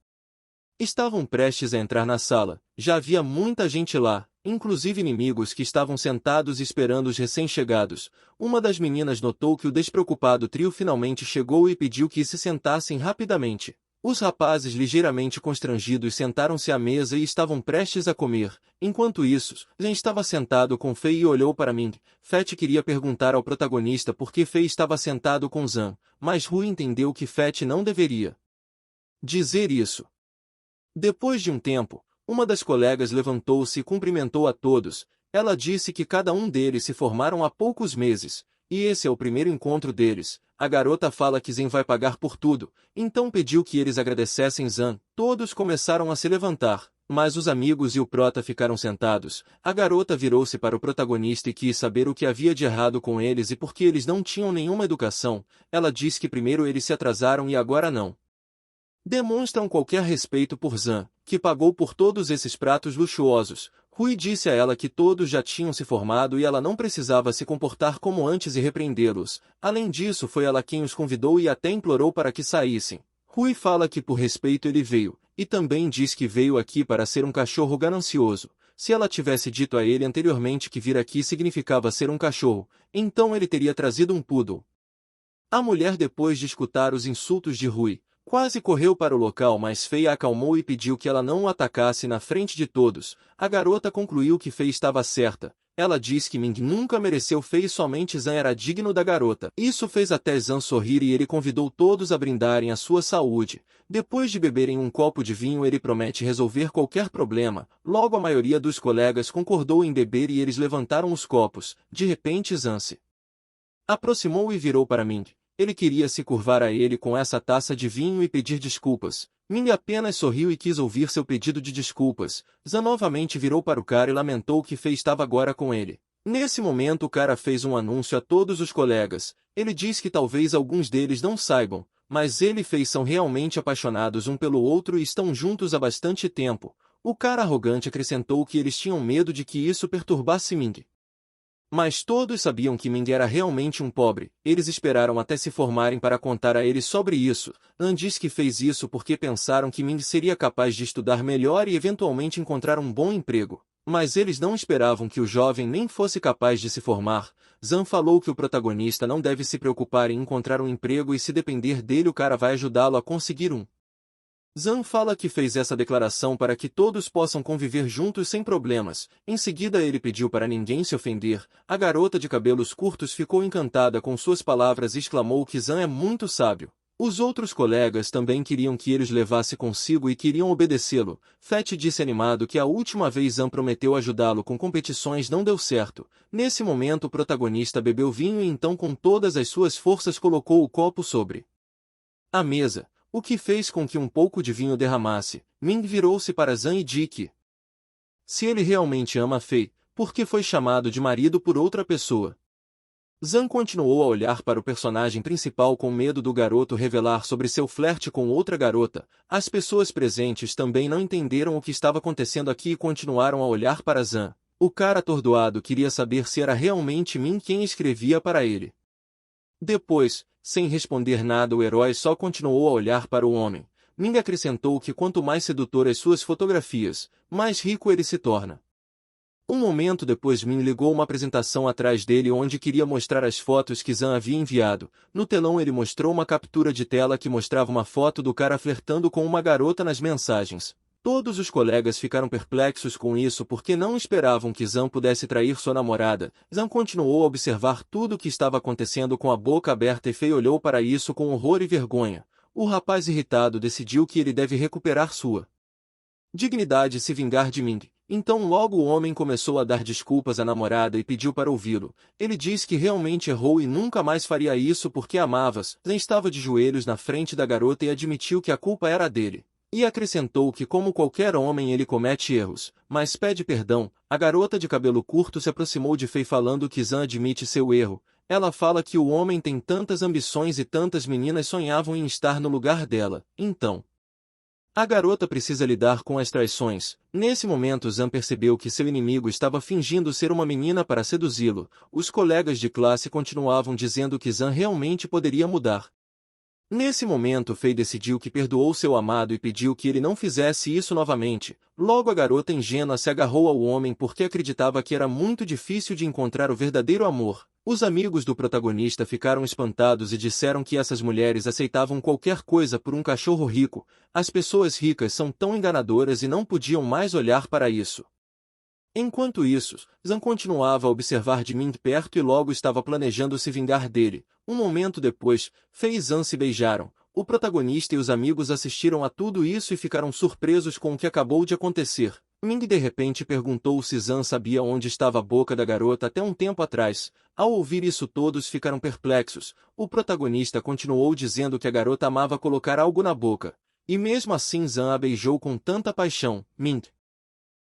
Estavam prestes a entrar na sala. Já havia muita gente lá, inclusive inimigos que estavam sentados esperando os recém-chegados. Uma das meninas notou que o despreocupado trio finalmente chegou e pediu que se sentassem rapidamente. Os rapazes, ligeiramente constrangidos, sentaram-se à mesa e estavam prestes a comer. Enquanto isso, Zhen estava sentado com Fei e olhou para Ming. Fett queria perguntar ao protagonista por que Fei estava sentado com Zhan, mas Rui entendeu que Fett não deveria dizer isso. Depois de um tempo, uma das colegas levantou-se e cumprimentou a todos. Ela disse que cada um deles se formaram há poucos meses, e esse é o primeiro encontro deles. A garota fala que Zhen vai pagar por tudo, então pediu que eles agradecessem Zhan. Todos começaram a se levantar, mas os amigos e o prota ficaram sentados. A garota virou-se para o protagonista e quis saber o que havia de errado com eles e por que eles não tinham nenhuma educação. Ela disse que primeiro eles se atrasaram e agora não demonstram qualquer respeito por Zhan, que pagou por todos esses pratos luxuosos. Rui disse a ela que todos já tinham se formado e ela não precisava se comportar como antes e repreendê-los. Além disso, foi ela quem os convidou e até implorou para que saíssem. Rui fala que por respeito ele veio, e também diz que veio aqui para ser um cachorro ganancioso. Se ela tivesse dito a ele anteriormente que vir aqui significava ser um cachorro, então ele teria trazido um poodle. A mulher, depois de escutar os insultos de Rui, quase correu para o local, mas Fei a acalmou e pediu que ela não o atacasse na frente de todos. A garota concluiu que Fei estava certa. Ela diz que Ming nunca mereceu e somente Zhan era digno da garota. Isso fez até Zhan sorrir e ele convidou todos a brindarem a sua saúde. Depois de beberem um copo de vinho, ele promete resolver qualquer problema. Logo a maioria dos colegas concordou em beber e eles levantaram os copos. De repente Zhan se aproximou e virou para Ming. Ele queria se curvar a ele com essa taça de vinho e pedir desculpas. Ming apenas sorriu e quis ouvir seu pedido de desculpas. Zhan novamente virou para o cara e lamentou que Fei estava agora com ele. Nesse momento o cara fez um anúncio a todos os colegas. Ele diz que talvez alguns deles não saibam, mas ele e Fei são realmente apaixonados um pelo outro e estão juntos há bastante tempo. O cara arrogante acrescentou que eles tinham medo de que isso perturbasse Ming. Mas todos sabiam que Ming era realmente um pobre. Eles esperaram até se formarem para contar a ele sobre isso. An diz que fez isso porque pensaram que Ming seria capaz de estudar melhor e eventualmente encontrar um bom emprego. Mas eles não esperavam que o jovem nem fosse capaz de se formar. Zhan falou que o protagonista não deve se preocupar em encontrar um emprego e se depender dele o cara vai ajudá-lo a conseguir um. Zhan fala que fez essa declaração para que todos possam conviver juntos sem problemas. Em seguida ele pediu para ninguém se ofender. A garota de cabelos curtos ficou encantada com suas palavras e exclamou que Zhan é muito sábio. Os outros colegas também queriam que ele os levasse consigo e queriam obedecê-lo. Fett disse animado que a última vez Zhan prometeu ajudá-lo com competições não deu certo. Nesse momento o protagonista bebeu vinho e então com todas as suas forças colocou o copo sobre a mesa, o que fez com que um pouco de vinho derramasse. Ming virou-se para Zhan e disse que se ele realmente ama Fei, por que foi chamado de marido por outra pessoa? Zhan continuou a olhar para o personagem principal com medo do garoto revelar sobre seu flerte com outra garota. As pessoas presentes também não entenderam o que estava acontecendo aqui e continuaram a olhar para Zhan. O cara atordoado queria saber se era realmente Ming quem escrevia para ele. Depois, sem responder nada, o herói só continuou a olhar para o homem. Ming acrescentou que quanto mais sedutor as suas fotografias, mais rico ele se torna. Um momento depois Min ligou uma apresentação atrás dele onde queria mostrar as fotos que Zhan havia enviado. No telão ele mostrou uma captura de tela que mostrava uma foto do cara flertando com uma garota nas mensagens. Todos os colegas ficaram perplexos com isso porque não esperavam que Zhan pudesse trair sua namorada. Zhan continuou a observar tudo o que estava acontecendo com a boca aberta e Fei olhou para isso com horror e vergonha. O rapaz irritado decidiu que ele deve recuperar sua dignidade e se vingar de Ming. Então logo o homem começou a dar desculpas à namorada e pediu para ouvi-lo. Ele disse que realmente errou e nunca mais faria isso porque amava-as. Zhan estava de joelhos na frente da garota e admitiu que a culpa era dele. E acrescentou que como qualquer homem ele comete erros, mas pede perdão. A garota de cabelo curto se aproximou de Fei falando que Zhan admite seu erro. Ela fala que o homem tem tantas ambições e tantas meninas sonhavam em estar no lugar dela. Então, a garota precisa lidar com as traições. Nesse momento Zhan percebeu que seu inimigo estava fingindo ser uma menina para seduzi-lo. Os colegas de classe continuavam dizendo que Zhan realmente poderia mudar. Nesse momento Fei decidiu que perdoou seu amado e pediu que ele não fizesse isso novamente. Logo a garota ingênua se agarrou ao homem porque acreditava que era muito difícil de encontrar o verdadeiro amor. Os amigos do protagonista ficaram espantados e disseram que essas mulheres aceitavam qualquer coisa por um cachorro rico. As pessoas ricas são tão enganadoras e não podiam mais olhar para isso. Enquanto isso, Zhan continuava a observar de Ming perto e logo estava planejando se vingar dele. Um momento depois, Fei e Zhan se beijaram. O protagonista e os amigos assistiram a tudo isso e ficaram surpresos com o que acabou de acontecer. Ming de repente perguntou se Zhan sabia onde estava a boca da garota até um tempo atrás. Ao ouvir isso todos ficaram perplexos. O protagonista continuou dizendo que a garota amava colocar algo na boca. E mesmo assim Zhan a beijou com tanta paixão. Ming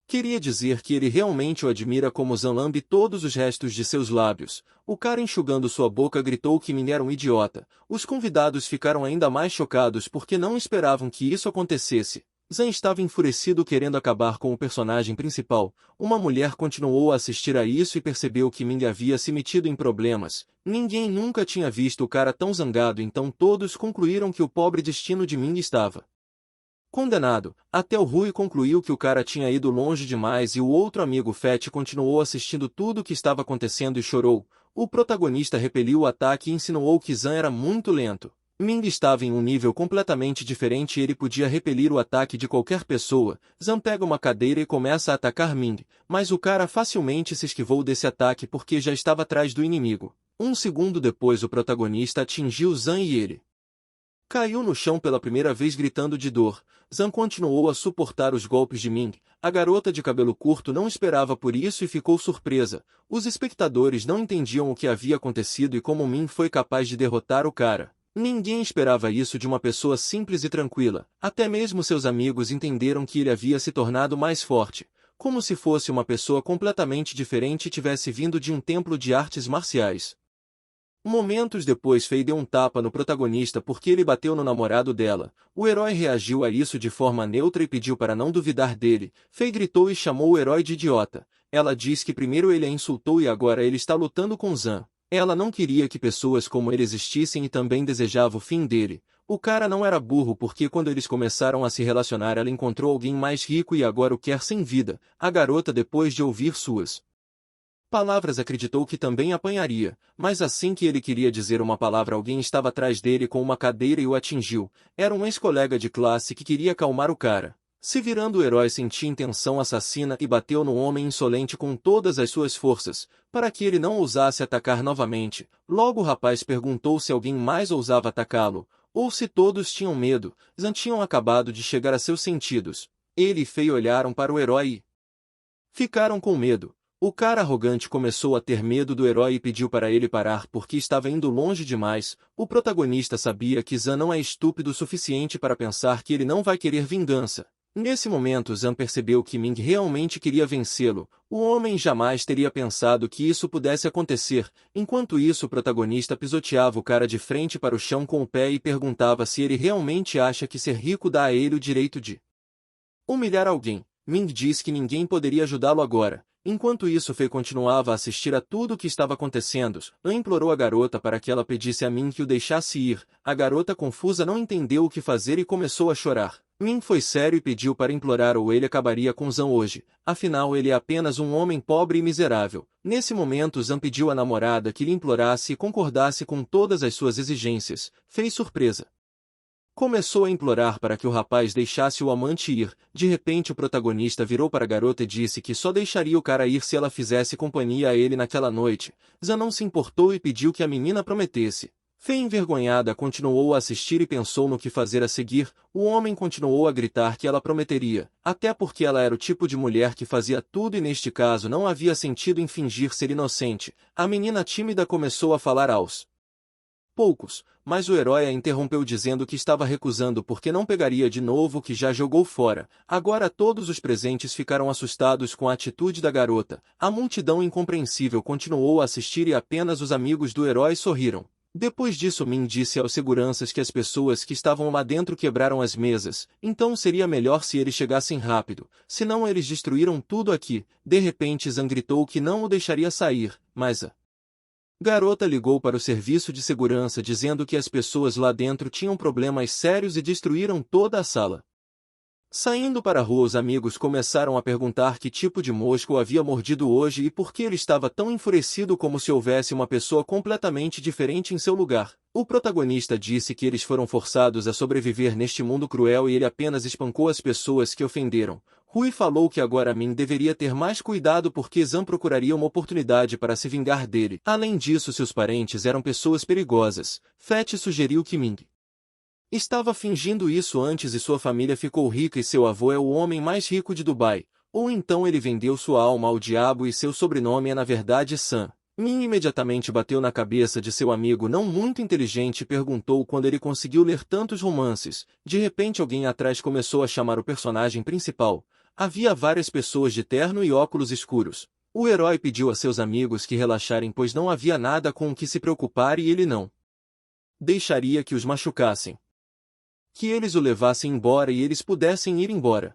queria dizer que ele realmente o admira como Zhan lambe todos os restos de seus lábios. O cara enxugando sua boca gritou que Ming era um idiota. Os convidados ficaram ainda mais chocados porque não esperavam que isso acontecesse. Zhan estava enfurecido querendo acabar com o personagem principal. Uma mulher continuou a assistir a isso e percebeu que Ming havia se metido em problemas. Ninguém nunca tinha visto o cara tão zangado, então todos concluíram que o pobre destino de Ming estava condenado. Até o Rui concluiu que o cara tinha ido longe demais e o outro amigo Fett continuou assistindo tudo o que estava acontecendo e chorou. O protagonista repeliu o ataque e insinuou que Zhan era muito lento. Ming estava em um nível completamente diferente e ele podia repelir o ataque de qualquer pessoa. Zhang pega uma cadeira e começa a atacar Ming, mas o cara facilmente se esquivou desse ataque porque já estava atrás do inimigo. Um segundo depois o protagonista atingiu Zhang e ele caiu no chão pela primeira vez gritando de dor. Zhang continuou a suportar os golpes de Ming. A garota de cabelo curto não esperava por isso e ficou surpresa. Os espectadores não entendiam o que havia acontecido e como Ming foi capaz de derrotar o cara. Ninguém esperava isso de uma pessoa simples e tranquila. Até mesmo seus amigos entenderam que ele havia se tornado mais forte, como se fosse uma pessoa completamente diferente e tivesse vindo de um templo de artes marciais. Momentos depois Fei deu um tapa no protagonista porque ele bateu no namorado dela. O herói reagiu a isso de forma neutra e pediu para não duvidar dele. Fei gritou e chamou o herói de idiota. Ela diz que primeiro ele a insultou e agora ele está lutando com Zhang. Ela não queria que pessoas como ele existissem e também desejava o fim dele. O cara não era burro porque quando eles começaram a se relacionar ela encontrou alguém mais rico e agora o quer sem vida. A garota, depois de ouvir suas palavras, acreditou que também apanharia, mas assim que ele queria dizer uma palavra alguém estava atrás dele com uma cadeira e o atingiu. Era um ex-colega de classe que queria acalmar o cara. Se virando o herói sentia intenção assassina e bateu no homem insolente com todas as suas forças, para que ele não ousasse atacar novamente. Logo o rapaz perguntou se alguém mais ousava atacá-lo, ou se todos tinham medo. Zhang tinham acabado de chegar a seus sentidos. Ele e Fei olharam para o herói e ficaram com medo. O cara arrogante começou a ter medo do herói e pediu para ele parar porque estava indo longe demais. O protagonista sabia que Zhang não é estúpido o suficiente para pensar que ele não vai querer vingança. Nesse momento Zhang percebeu que Ming realmente queria vencê-lo. O homem jamais teria pensado que isso pudesse acontecer. Enquanto isso o protagonista pisoteava o cara de frente para o chão com o pé e perguntava se ele realmente acha que ser rico dá a ele o direito de humilhar alguém. Ming disse que ninguém poderia ajudá-lo agora. Enquanto isso Fei continuava a assistir a tudo o que estava acontecendo. Implorou a garota para que ela pedisse a Ming que o deixasse ir. A garota confusa não entendeu o que fazer e começou a chorar. Ming foi sério e pediu para implorar ou ele acabaria com Zhang hoje. Afinal ele é apenas um homem pobre e miserável. Nesse momento Zhang pediu à namorada que lhe implorasse e concordasse com todas as suas exigências. Fei surpresa. Começou a implorar para que o rapaz deixasse o amante ir. De repente o protagonista virou para a garota e disse que só deixaria o cara ir se ela fizesse companhia a ele naquela noite. Zhang não se importou e pediu que a menina prometesse. Fei envergonhada continuou a assistir e pensou no que fazer a seguir. O homem continuou a gritar que ela prometeria, até porque ela era o tipo de mulher que fazia tudo e neste caso não havia sentido em fingir ser inocente. A menina tímida começou a falar aos poucos, mas o herói a interrompeu dizendo que estava recusando porque não pegaria de novo o que já jogou fora. Agora todos os presentes ficaram assustados com a atitude da garota. A multidão incompreensível continuou a assistir e apenas os amigos do herói sorriram. Depois disso Min disse aos seguranças que as pessoas que estavam lá dentro quebraram as mesas, então seria melhor se eles chegassem rápido, senão eles destruíram tudo aqui. De repente Zhang gritou que não o deixaria sair, mas a garota ligou para o serviço de segurança dizendo que as pessoas lá dentro tinham problemas sérios e destruíram toda a sala. Saindo para a rua os amigos começaram a perguntar que tipo de mosca o havia mordido hoje e por que ele estava tão enfurecido como se houvesse uma pessoa completamente diferente em seu lugar. O protagonista disse que eles foram forçados a sobreviver neste mundo cruel e ele apenas espancou as pessoas que ofenderam. Rui falou que agora Min deveria ter mais cuidado porque Zhang procuraria uma oportunidade para se vingar dele. Além disso seus parentes eram pessoas perigosas. Fett sugeriu que Ming estava fingindo isso antes e sua família ficou rica e seu avô é o homem mais rico de Dubai. Ou então ele vendeu sua alma ao diabo e seu sobrenome é na verdade Sam. Min imediatamente bateu na cabeça de seu amigo não muito inteligente e perguntou quando ele conseguiu ler tantos romances. De repente alguém atrás começou a chamar o personagem principal. Havia várias pessoas de terno e óculos escuros. O herói pediu a seus amigos que relaxarem pois não havia nada com o que se preocupar e ele não deixaria que os machucassem. Que eles o levassem embora e eles pudessem ir embora.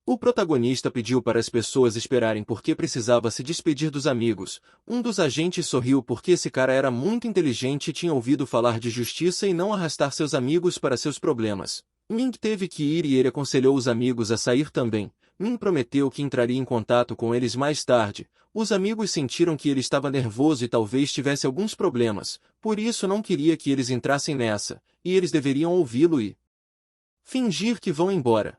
O protagonista pediu para as pessoas esperarem porque precisava se despedir dos amigos. Um dos agentes sorriu porque esse cara era muito inteligente e tinha ouvido falar de justiça e não arrastar seus amigos para seus problemas. Ming teve que ir e ele aconselhou os amigos a sair também. Min prometeu que entraria em contato com eles mais tarde. Os amigos sentiram que ele estava nervoso e talvez tivesse alguns problemas, por isso não queria que eles entrassem nessa, e eles deveriam ouvi-lo e fingir que vão embora.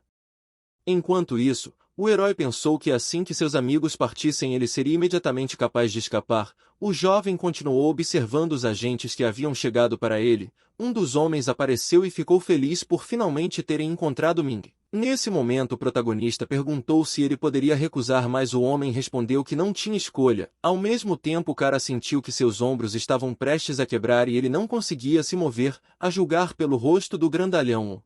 Enquanto isso, o herói pensou que assim que seus amigos partissem ele seria imediatamente capaz de escapar. O jovem continuou observando os agentes que haviam chegado para ele. Um dos homens apareceu e ficou feliz por finalmente terem encontrado Ming. Nesse momento o protagonista perguntou se ele poderia recusar, mas o homem respondeu que não tinha escolha. Ao mesmo tempo o cara sentiu que seus ombros estavam prestes a quebrar e ele não conseguia se mover, a julgar pelo rosto do grandalhão.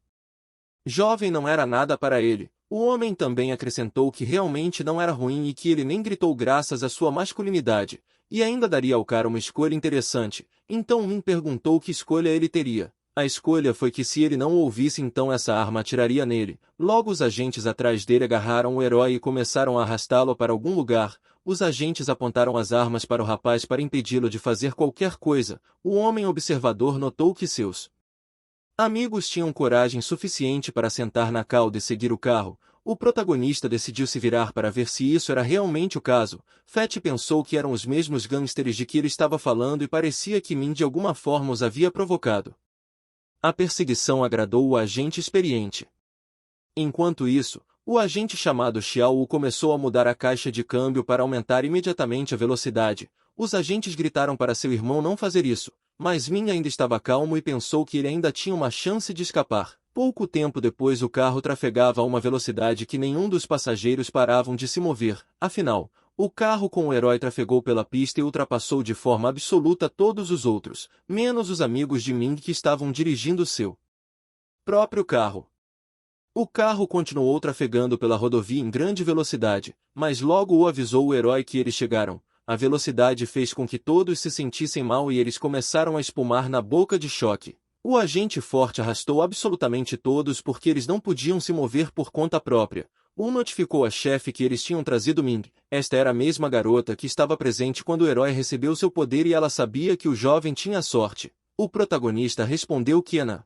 O jovem não era nada para ele. O homem também acrescentou que realmente não era ruim e que ele nem gritou graças à sua masculinidade, e ainda daria ao cara uma escolha interessante. Então Min perguntou que escolha ele teria. A escolha foi que se ele não o ouvisse então essa arma atiraria nele. Logo os agentes atrás dele agarraram o herói e começaram a arrastá-lo para algum lugar. Os agentes apontaram as armas para o rapaz para impedi-lo de fazer qualquer coisa. O homem observador notou que seus amigos tinham coragem suficiente para sentar na cauda e seguir o carro. O protagonista decidiu se virar para ver se isso era realmente o caso. Fett pensou que eram os mesmos gangsters de que ele estava falando e parecia que Min de alguma forma os havia provocado. A perseguição agradou o agente experiente. Enquanto isso, o agente chamado Xiao começou a mudar a caixa de câmbio para aumentar imediatamente a velocidade. Os agentes gritaram para seu irmão não fazer isso, mas Min ainda estava calmo e pensou que ele ainda tinha uma chance de escapar. Pouco tempo depois o carro trafegava a uma velocidade que nenhum dos passageiros paravam de se mover. Afinal, o carro com o herói trafegou pela pista e ultrapassou de forma absoluta todos os outros, menos os amigos de Ming que estavam dirigindo seu próprio carro. O carro continuou trafegando pela rodovia em grande velocidade, mas logo o avisou o herói que eles chegaram. A velocidade fez com que todos se sentissem mal e eles começaram a espumar na boca de choque. O agente forte arrastou absolutamente todos porque eles não podiam se mover por conta própria. Notificou a chefe que eles tinham trazido Ming. Esta era a mesma garota que estava presente quando o herói recebeu seu poder e ela sabia que o jovem tinha sorte. O protagonista respondeu que na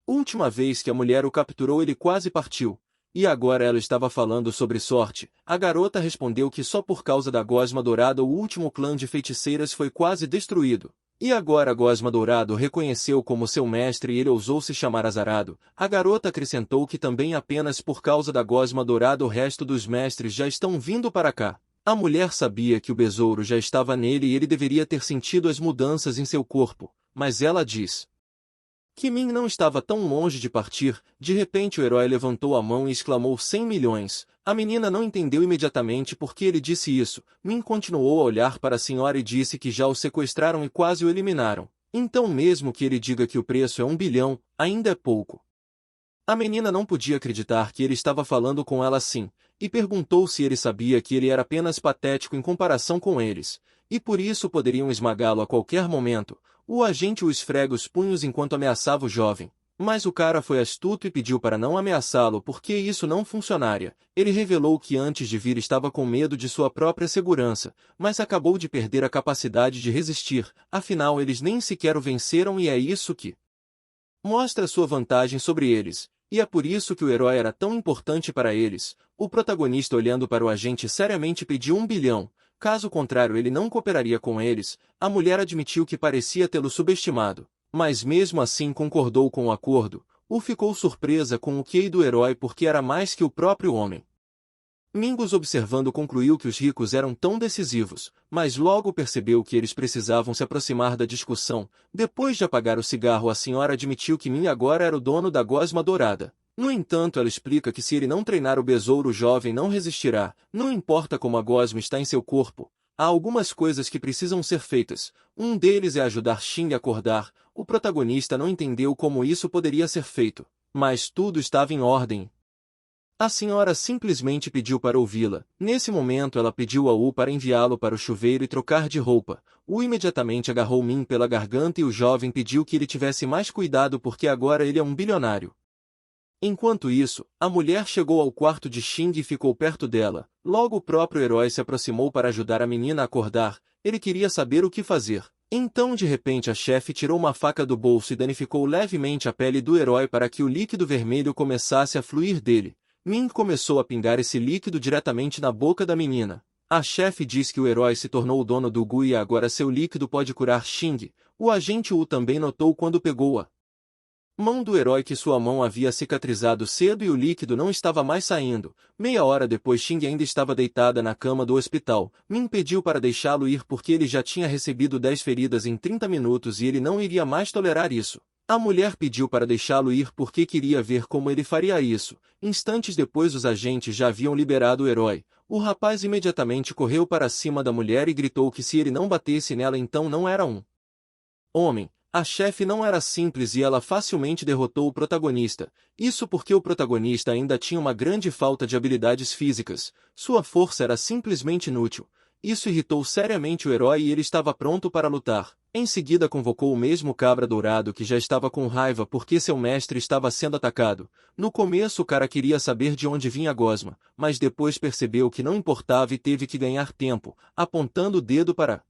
última vez que a mulher o capturou ele quase partiu. E agora ela estava falando sobre sorte. A garota respondeu que só por causa da Gosma Dourada o último clã de feiticeiras foi quase destruído. E agora a Gosma Dourado reconheceu como seu mestre e ele ousou se chamar Azarado. A garota acrescentou que também apenas por causa da Gosma Dourada o resto dos mestres já estão vindo para cá. A mulher sabia que o besouro já estava nele e ele deveria ter sentido as mudanças em seu corpo, mas ela diz que Min não estava tão longe de partir. De repente o herói levantou a mão e exclamou 100 milhões. A menina não entendeu imediatamente por que ele disse isso. Min continuou a olhar para a senhora e disse que já o sequestraram e quase o eliminaram. Então mesmo que ele diga que o preço é 1 bilhão, ainda é pouco. A menina não podia acreditar que ele estava falando com ela assim, e perguntou se ele sabia que ele era apenas patético em comparação com eles, e por isso poderiam esmagá-lo a qualquer momento. O agente o esfrega os punhos enquanto ameaçava o jovem. Mas o cara foi astuto e pediu para não ameaçá-lo porque isso não funcionaria. Ele revelou que antes de vir estava com medo de sua própria segurança, mas acabou de perder a capacidade de resistir. Afinal eles nem sequer o venceram e é isso que mostra sua vantagem sobre eles. E é por isso que o herói era tão importante para eles. O protagonista olhando para o agente seriamente pediu 1 bilhão. Caso contrário ele não cooperaria com eles. A mulher admitiu que parecia tê-lo subestimado, mas mesmo assim concordou com o acordo. Ficou surpresa com o QI do herói porque era mais que o próprio homem. Mingus observando concluiu que os ricos eram tão decisivos, mas logo percebeu que eles precisavam se aproximar da discussão. Depois de apagar o cigarro a senhora admitiu que Min agora era o dono da Gosma Dourada. No entanto ela explica que se ele não treinar o besouro o jovem não resistirá. Não importa como a gosma está em seu corpo, há algumas coisas que precisam ser feitas. Um deles é ajudar Xing a acordar. O protagonista não entendeu como isso poderia ser feito, mas tudo estava em ordem. A senhora simplesmente pediu para ouvi-la. Nesse momento ela pediu a para enviá-lo para o chuveiro e trocar de roupa. Imediatamente agarrou Min pela garganta e o jovem pediu que ele tivesse mais cuidado porque agora ele é um bilionário. Enquanto isso, a mulher chegou ao quarto de Xing e ficou perto dela. Logo o próprio herói se aproximou para ajudar a menina a acordar. Ele queria saber o que fazer. Então de repente a chefe tirou uma faca do bolso e danificou levemente a pele do herói para que o líquido vermelho começasse a fluir dele. Ming começou a pingar esse líquido diretamente na boca da menina. A chefe diz que o herói se tornou o dono do Gu e agora seu líquido pode curar Xing. O agente Wu também notou quando pegou a mão do herói que sua mão havia cicatrizado cedo e o líquido não estava mais saindo. Meia hora depois Xing ainda estava deitada na cama do hospital. Min pediu para deixá-lo ir porque ele já tinha recebido 10 feridas em 30 minutos e ele não iria mais tolerar isso. A mulher pediu para deixá-lo ir porque queria ver como ele faria isso. Instantes depois os agentes já haviam liberado o herói. O rapaz imediatamente correu para cima da mulher e gritou que se ele não batesse nela então não era um homem. A chefe não era simples e ela facilmente derrotou o protagonista. Isso porque o protagonista ainda tinha uma grande falta de habilidades físicas. Sua força era simplesmente inútil. Isso irritou seriamente o herói e ele estava pronto para lutar. Em seguida convocou o mesmo Cabra Dourado que já estava com raiva porque seu mestre estava sendo atacado. No começo o cara queria saber de onde vinha a gosma, mas depois percebeu que não importava e teve que ganhar tempo, apontando o dedo para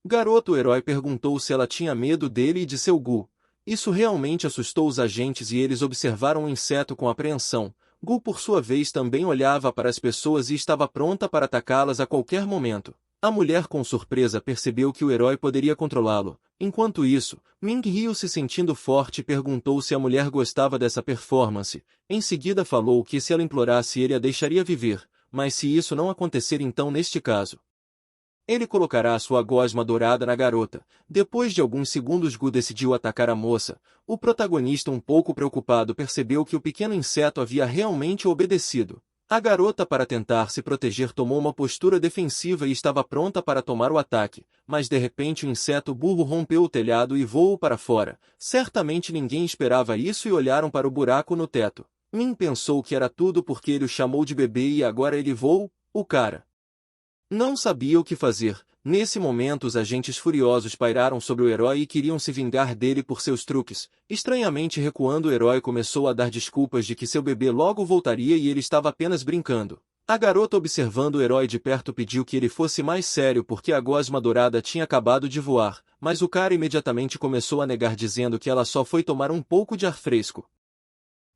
garoto. O herói perguntou se ela tinha medo dele e de seu Gu. Isso realmente assustou os agentes e eles observaram o inseto com apreensão. Gu por sua vez também olhava para as pessoas e estava pronta para atacá-las a qualquer momento. A mulher com surpresa percebeu que o herói poderia controlá-lo. Enquanto isso, Ming riu se sentindo forte e perguntou se a mulher gostava dessa performance. Em seguida falou que se ela implorasse ele a deixaria viver, mas se isso não acontecer então neste caso ele colocará sua gosma dourada na garota. Depois de alguns segundos Gu decidiu atacar a moça. O protagonista, um pouco preocupado, percebeu que o pequeno inseto havia realmente obedecido. A garota, para tentar se proteger, tomou uma postura defensiva e estava pronta para tomar o ataque, mas de repente o inseto burro rompeu o telhado e voou para fora. Certamente ninguém esperava isso e olharam para o buraco no teto. Min pensou que era tudo porque ele o chamou de bebê e agora ele voou. O cara não sabia o que fazer. Nesse momento os agentes furiosos pairaram sobre o herói e queriam se vingar dele por seus truques. Estranhamente recuando, o herói começou a dar desculpas de que seu bebê logo voltaria e ele estava apenas brincando. A garota, observando o herói de perto, pediu que ele fosse mais sério porque a gosma dourada tinha acabado de voar, mas o cara imediatamente começou a negar dizendo que ela só foi tomar um pouco de ar fresco.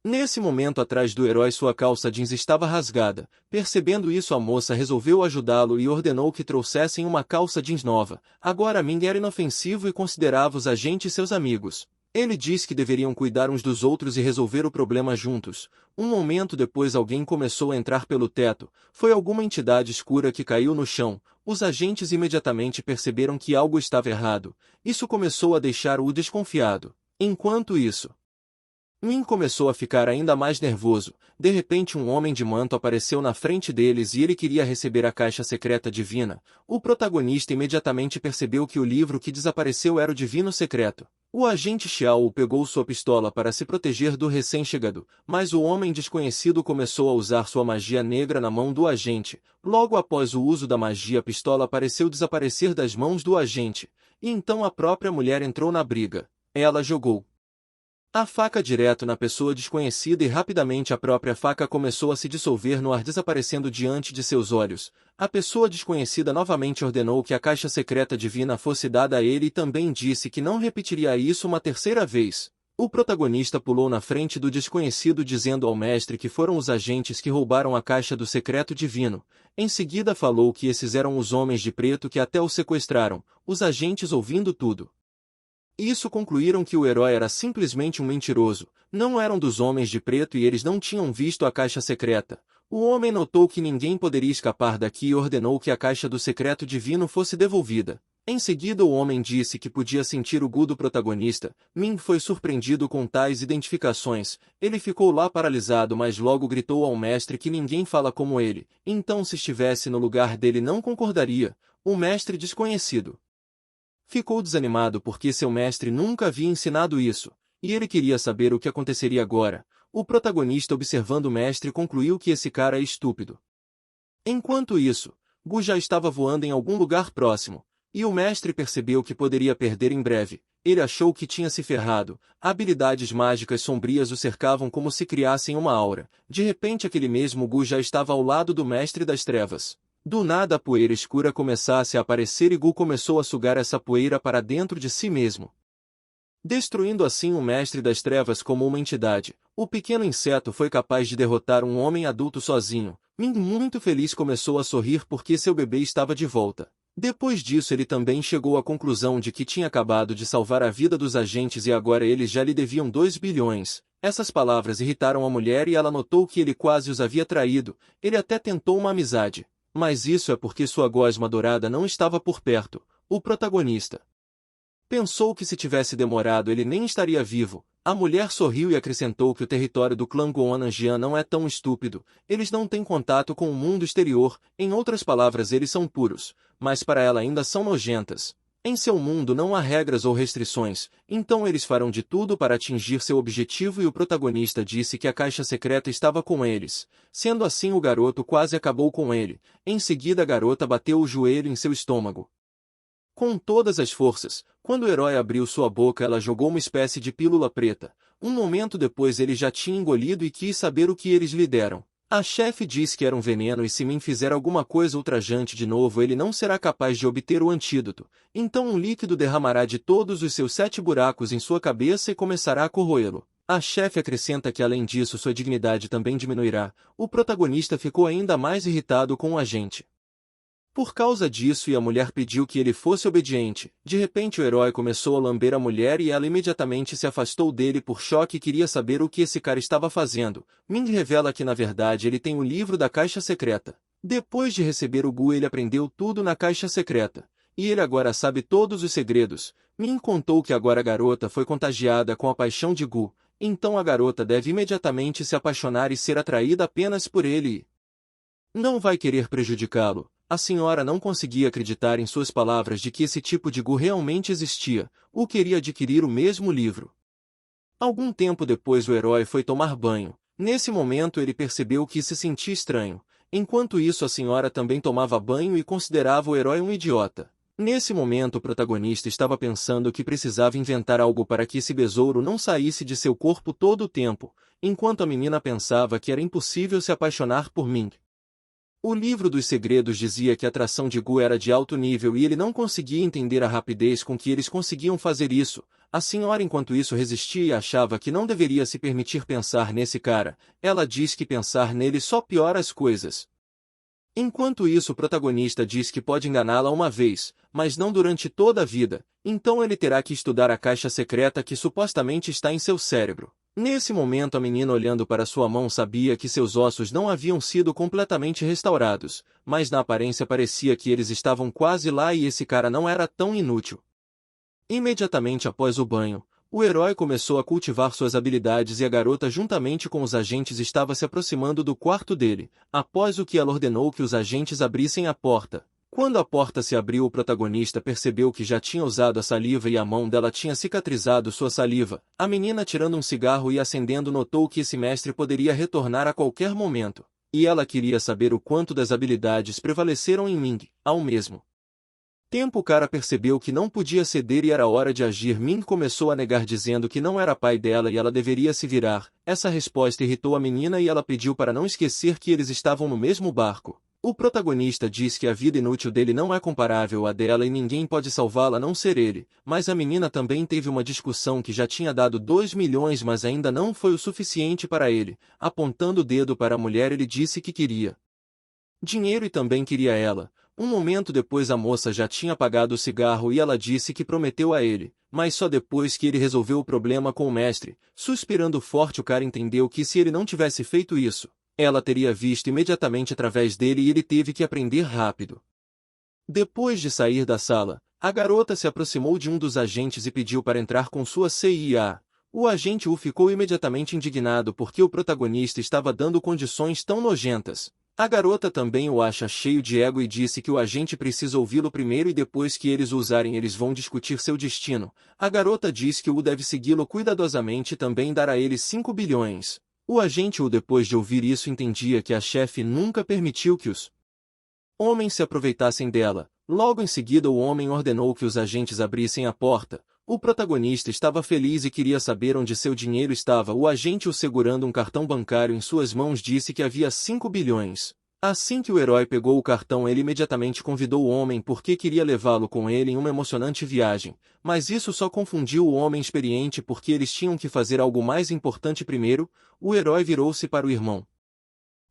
Nesse momento, atrás do herói, sua calça jeans estava rasgada. Percebendo isso, a moça resolveu ajudá-lo e ordenou que trouxessem uma calça jeans nova. Agora Ming era inofensivo e considerava os agentes seus amigos. Ele disse que deveriam cuidar uns dos outros e resolver o problema juntos. Um momento depois alguém começou a entrar pelo teto. Foi alguma entidade escura que caiu no chão. Os agentes imediatamente perceberam que algo estava errado. Isso começou a deixar-o desconfiado. Enquanto isso, Min começou a ficar ainda mais nervoso. De repente um homem de manto apareceu na frente deles e ele queria receber a caixa secreta divina. O protagonista imediatamente percebeu que o livro que desapareceu era o Divino Secreto. O agente Xiao pegou sua pistola para se proteger do recém-chegado, mas o homem desconhecido começou a usar sua magia negra na mão do agente. Logo após o uso da magia, a pistola pareceu desaparecer das mãos do agente, e então a própria mulher entrou na briga. Ela jogou a faca direto na pessoa desconhecida e rapidamente a própria faca começou a se dissolver no ar, desaparecendo diante de seus olhos. A pessoa desconhecida novamente ordenou que a caixa secreta divina fosse dada a ele e também disse que não repetiria isso uma terceira vez. O protagonista pulou na frente do desconhecido dizendo ao mestre que foram os agentes que roubaram a caixa do secreto divino. Em seguida falou que esses eram os homens de preto que até o sequestraram. Os agentes, ouvindo tudo isso, concluíram que o herói era simplesmente um mentiroso. Não eram dos homens de preto e eles não tinham visto a caixa secreta. O homem notou que ninguém poderia escapar daqui e ordenou que a caixa do secreto divino fosse devolvida. Em seguida o homem disse que podia sentir o Gu do protagonista. Min foi surpreendido com tais identificações. Ele ficou lá paralisado, mas logo gritou ao mestre que ninguém fala como ele. Então, se estivesse no lugar dele, não concordaria. O mestre desconhecido ficou desanimado porque seu mestre nunca havia ensinado isso, e ele queria saber o que aconteceria agora. O protagonista, observando o mestre, concluiu que esse cara é estúpido. Enquanto isso, Gu já estava voando em algum lugar próximo, e o mestre percebeu que poderia perder em breve. Ele achou que tinha se ferrado. Habilidades mágicas sombrias o cercavam como se criassem uma aura. De repente aquele mesmo Gu já estava ao lado do mestre das trevas. Do nada a poeira escura começasse a aparecer e Gu começou a sugar essa poeira para dentro de si mesmo, destruindo assim o mestre das trevas como uma entidade. O pequeno inseto foi capaz de derrotar um homem adulto sozinho. Ming, muito feliz, começou a sorrir porque seu bebê estava de volta. Depois disso, ele também chegou à conclusão de que tinha acabado de salvar a vida dos agentes e agora eles já lhe deviam 2 bilhões. Essas palavras irritaram a mulher e ela notou que ele quase os havia traído. Ele até tentou uma amizade. Mas isso é porque sua gosma dourada não estava por perto. O protagonista pensou que se tivesse demorado ele nem estaria vivo. A mulher sorriu e acrescentou que o território do clã Guoananjian não é tão estúpido. Eles não têm contato com o mundo exterior. Em outras palavras, eles são puros. Mas para ela ainda são nojentas. Em seu mundo não há regras ou restrições, então eles farão de tudo para atingir seu objetivo e o protagonista disse que a caixa secreta estava com eles. Sendo assim, o garoto quase acabou com ele. Em seguida, a garota bateu o joelho em seu estômago com todas as forças. Quando o herói abriu sua boca, ela jogou uma espécie de pílula preta. Um momento depois ele já tinha engolido e quis saber o que eles lhe deram. A chefe disse que era um veneno e se Min fizer alguma coisa ultrajante de novo ele não será capaz de obter o antídoto. Então um líquido derramará de todos os seus 7 buracos em sua cabeça e começará a corroê-lo. A chefe acrescenta que além disso sua dignidade também diminuirá. O protagonista ficou ainda mais irritado com o agente. Por causa disso, e a mulher pediu que ele fosse obediente. De repente o herói começou a lamber a mulher e ela imediatamente se afastou dele por choque e queria saber o que esse cara estava fazendo. Ming revela que na verdade ele tem o livro da caixa secreta. Depois de receber o Gu, ele aprendeu tudo na caixa secreta. E ele agora sabe todos os segredos. Ming contou que agora a garota foi contagiada com a paixão de Gu. Então a garota deve imediatamente se apaixonar e ser atraída apenas por ele e não vai querer prejudicá-lo. A senhora não conseguia acreditar em suas palavras de que esse tipo de Gu realmente existia, ou queria adquirir o mesmo livro. Algum tempo depois o herói foi tomar banho. Nesse momento ele percebeu que se sentia estranho. Enquanto isso a senhora também tomava banho e considerava o herói um idiota. Nesse momento o protagonista estava pensando que precisava inventar algo para que esse besouro não saísse de seu corpo todo o tempo, enquanto a menina pensava que era impossível se apaixonar por Ming. O livro dos segredos dizia que a atração de Gu era de alto nível e ele não conseguia entender a rapidez com que eles conseguiam fazer isso. A senhora enquanto isso resistia e achava que não deveria se permitir pensar nesse cara. Ela diz que pensar nele só piora as coisas. Enquanto isso o protagonista diz que pode enganá-la uma vez, mas não durante toda a vida. Então ele terá que estudar a caixa secreta que supostamente está em seu cérebro. Nesse momento a menina olhando para sua mão sabia que seus ossos não haviam sido completamente restaurados, mas na aparência parecia que eles estavam quase lá e esse cara não era tão inútil. Imediatamente após o banho, o herói começou a cultivar suas habilidades e a garota juntamente com os agentes estava se aproximando do quarto dele, após o que ela ordenou que os agentes abrissem a porta. Quando a porta se abriu o protagonista percebeu que já tinha usado a saliva e a mão dela tinha cicatrizado sua saliva. A menina tirando um cigarro e acendendo notou que esse mestre poderia retornar a qualquer momento. E ela queria saber o quanto das habilidades prevaleceram em Ming. Ao mesmo tempo o cara percebeu que não podia ceder e era hora de agir. Ming começou a negar dizendo que não era pai dela e ela deveria se virar. Essa resposta irritou a menina e ela pediu para não esquecer que eles estavam no mesmo barco. O protagonista diz que a vida inútil dele não é comparável à dela e ninguém pode salvá-la a não ser ele, mas a menina também teve uma discussão que já tinha dado 2 milhões mas ainda não foi o suficiente para ele. Apontando o dedo para a mulher ele disse que queria dinheiro e também queria ela. Um momento depois a moça já tinha apagado o cigarro e ela disse que prometeu a ele, mas só depois que ele resolveu o problema com o mestre. Suspirando forte o cara entendeu que se ele não tivesse feito isso, ela teria visto imediatamente através dele e ele teve que aprender rápido. Depois de sair da sala, a garota se aproximou de um dos agentes e pediu para entrar com sua CIA. O agente ficou imediatamente indignado porque o protagonista estava dando condições tão nojentas. A garota também o acha cheio de ego e disse que o agente precisa ouvi-lo primeiro e depois que eles o usarem eles vão discutir seu destino. A garota diz que o deve segui-lo cuidadosamente e também dar a ele 5 bilhões. O agente depois de ouvir isso entendia que a chefe nunca permitiu que os homens se aproveitassem dela. Logo em seguida o homem ordenou que os agentes abrissem a porta. O protagonista estava feliz e queria saber onde seu dinheiro estava. O agente segurando um cartão bancário em suas mãos disse que havia 5 bilhões. Assim que o herói pegou o cartão, ele imediatamente convidou o homem porque queria levá-lo com ele em uma emocionante viagem, mas isso só confundiu o homem experiente porque eles tinham que fazer algo mais importante primeiro. O herói virou-se para o irmão.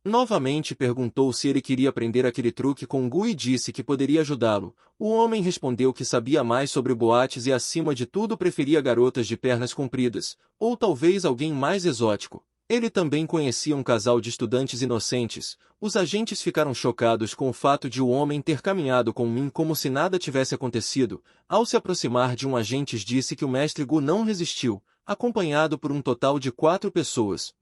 Novamente perguntou se ele queria aprender aquele truque com Gu e disse que poderia ajudá-lo. O homem respondeu que sabia mais sobre boates e acima de tudo preferia garotas de pernas compridas, ou talvez alguém mais exótico. Ele também conhecia um casal de estudantes inocentes. Os agentes ficaram chocados com o fato de o homem ter caminhado com Min como se nada tivesse acontecido. Ao se aproximar de um agente, disse que o mestre Gu não resistiu, acompanhado por um total de 4 pessoas.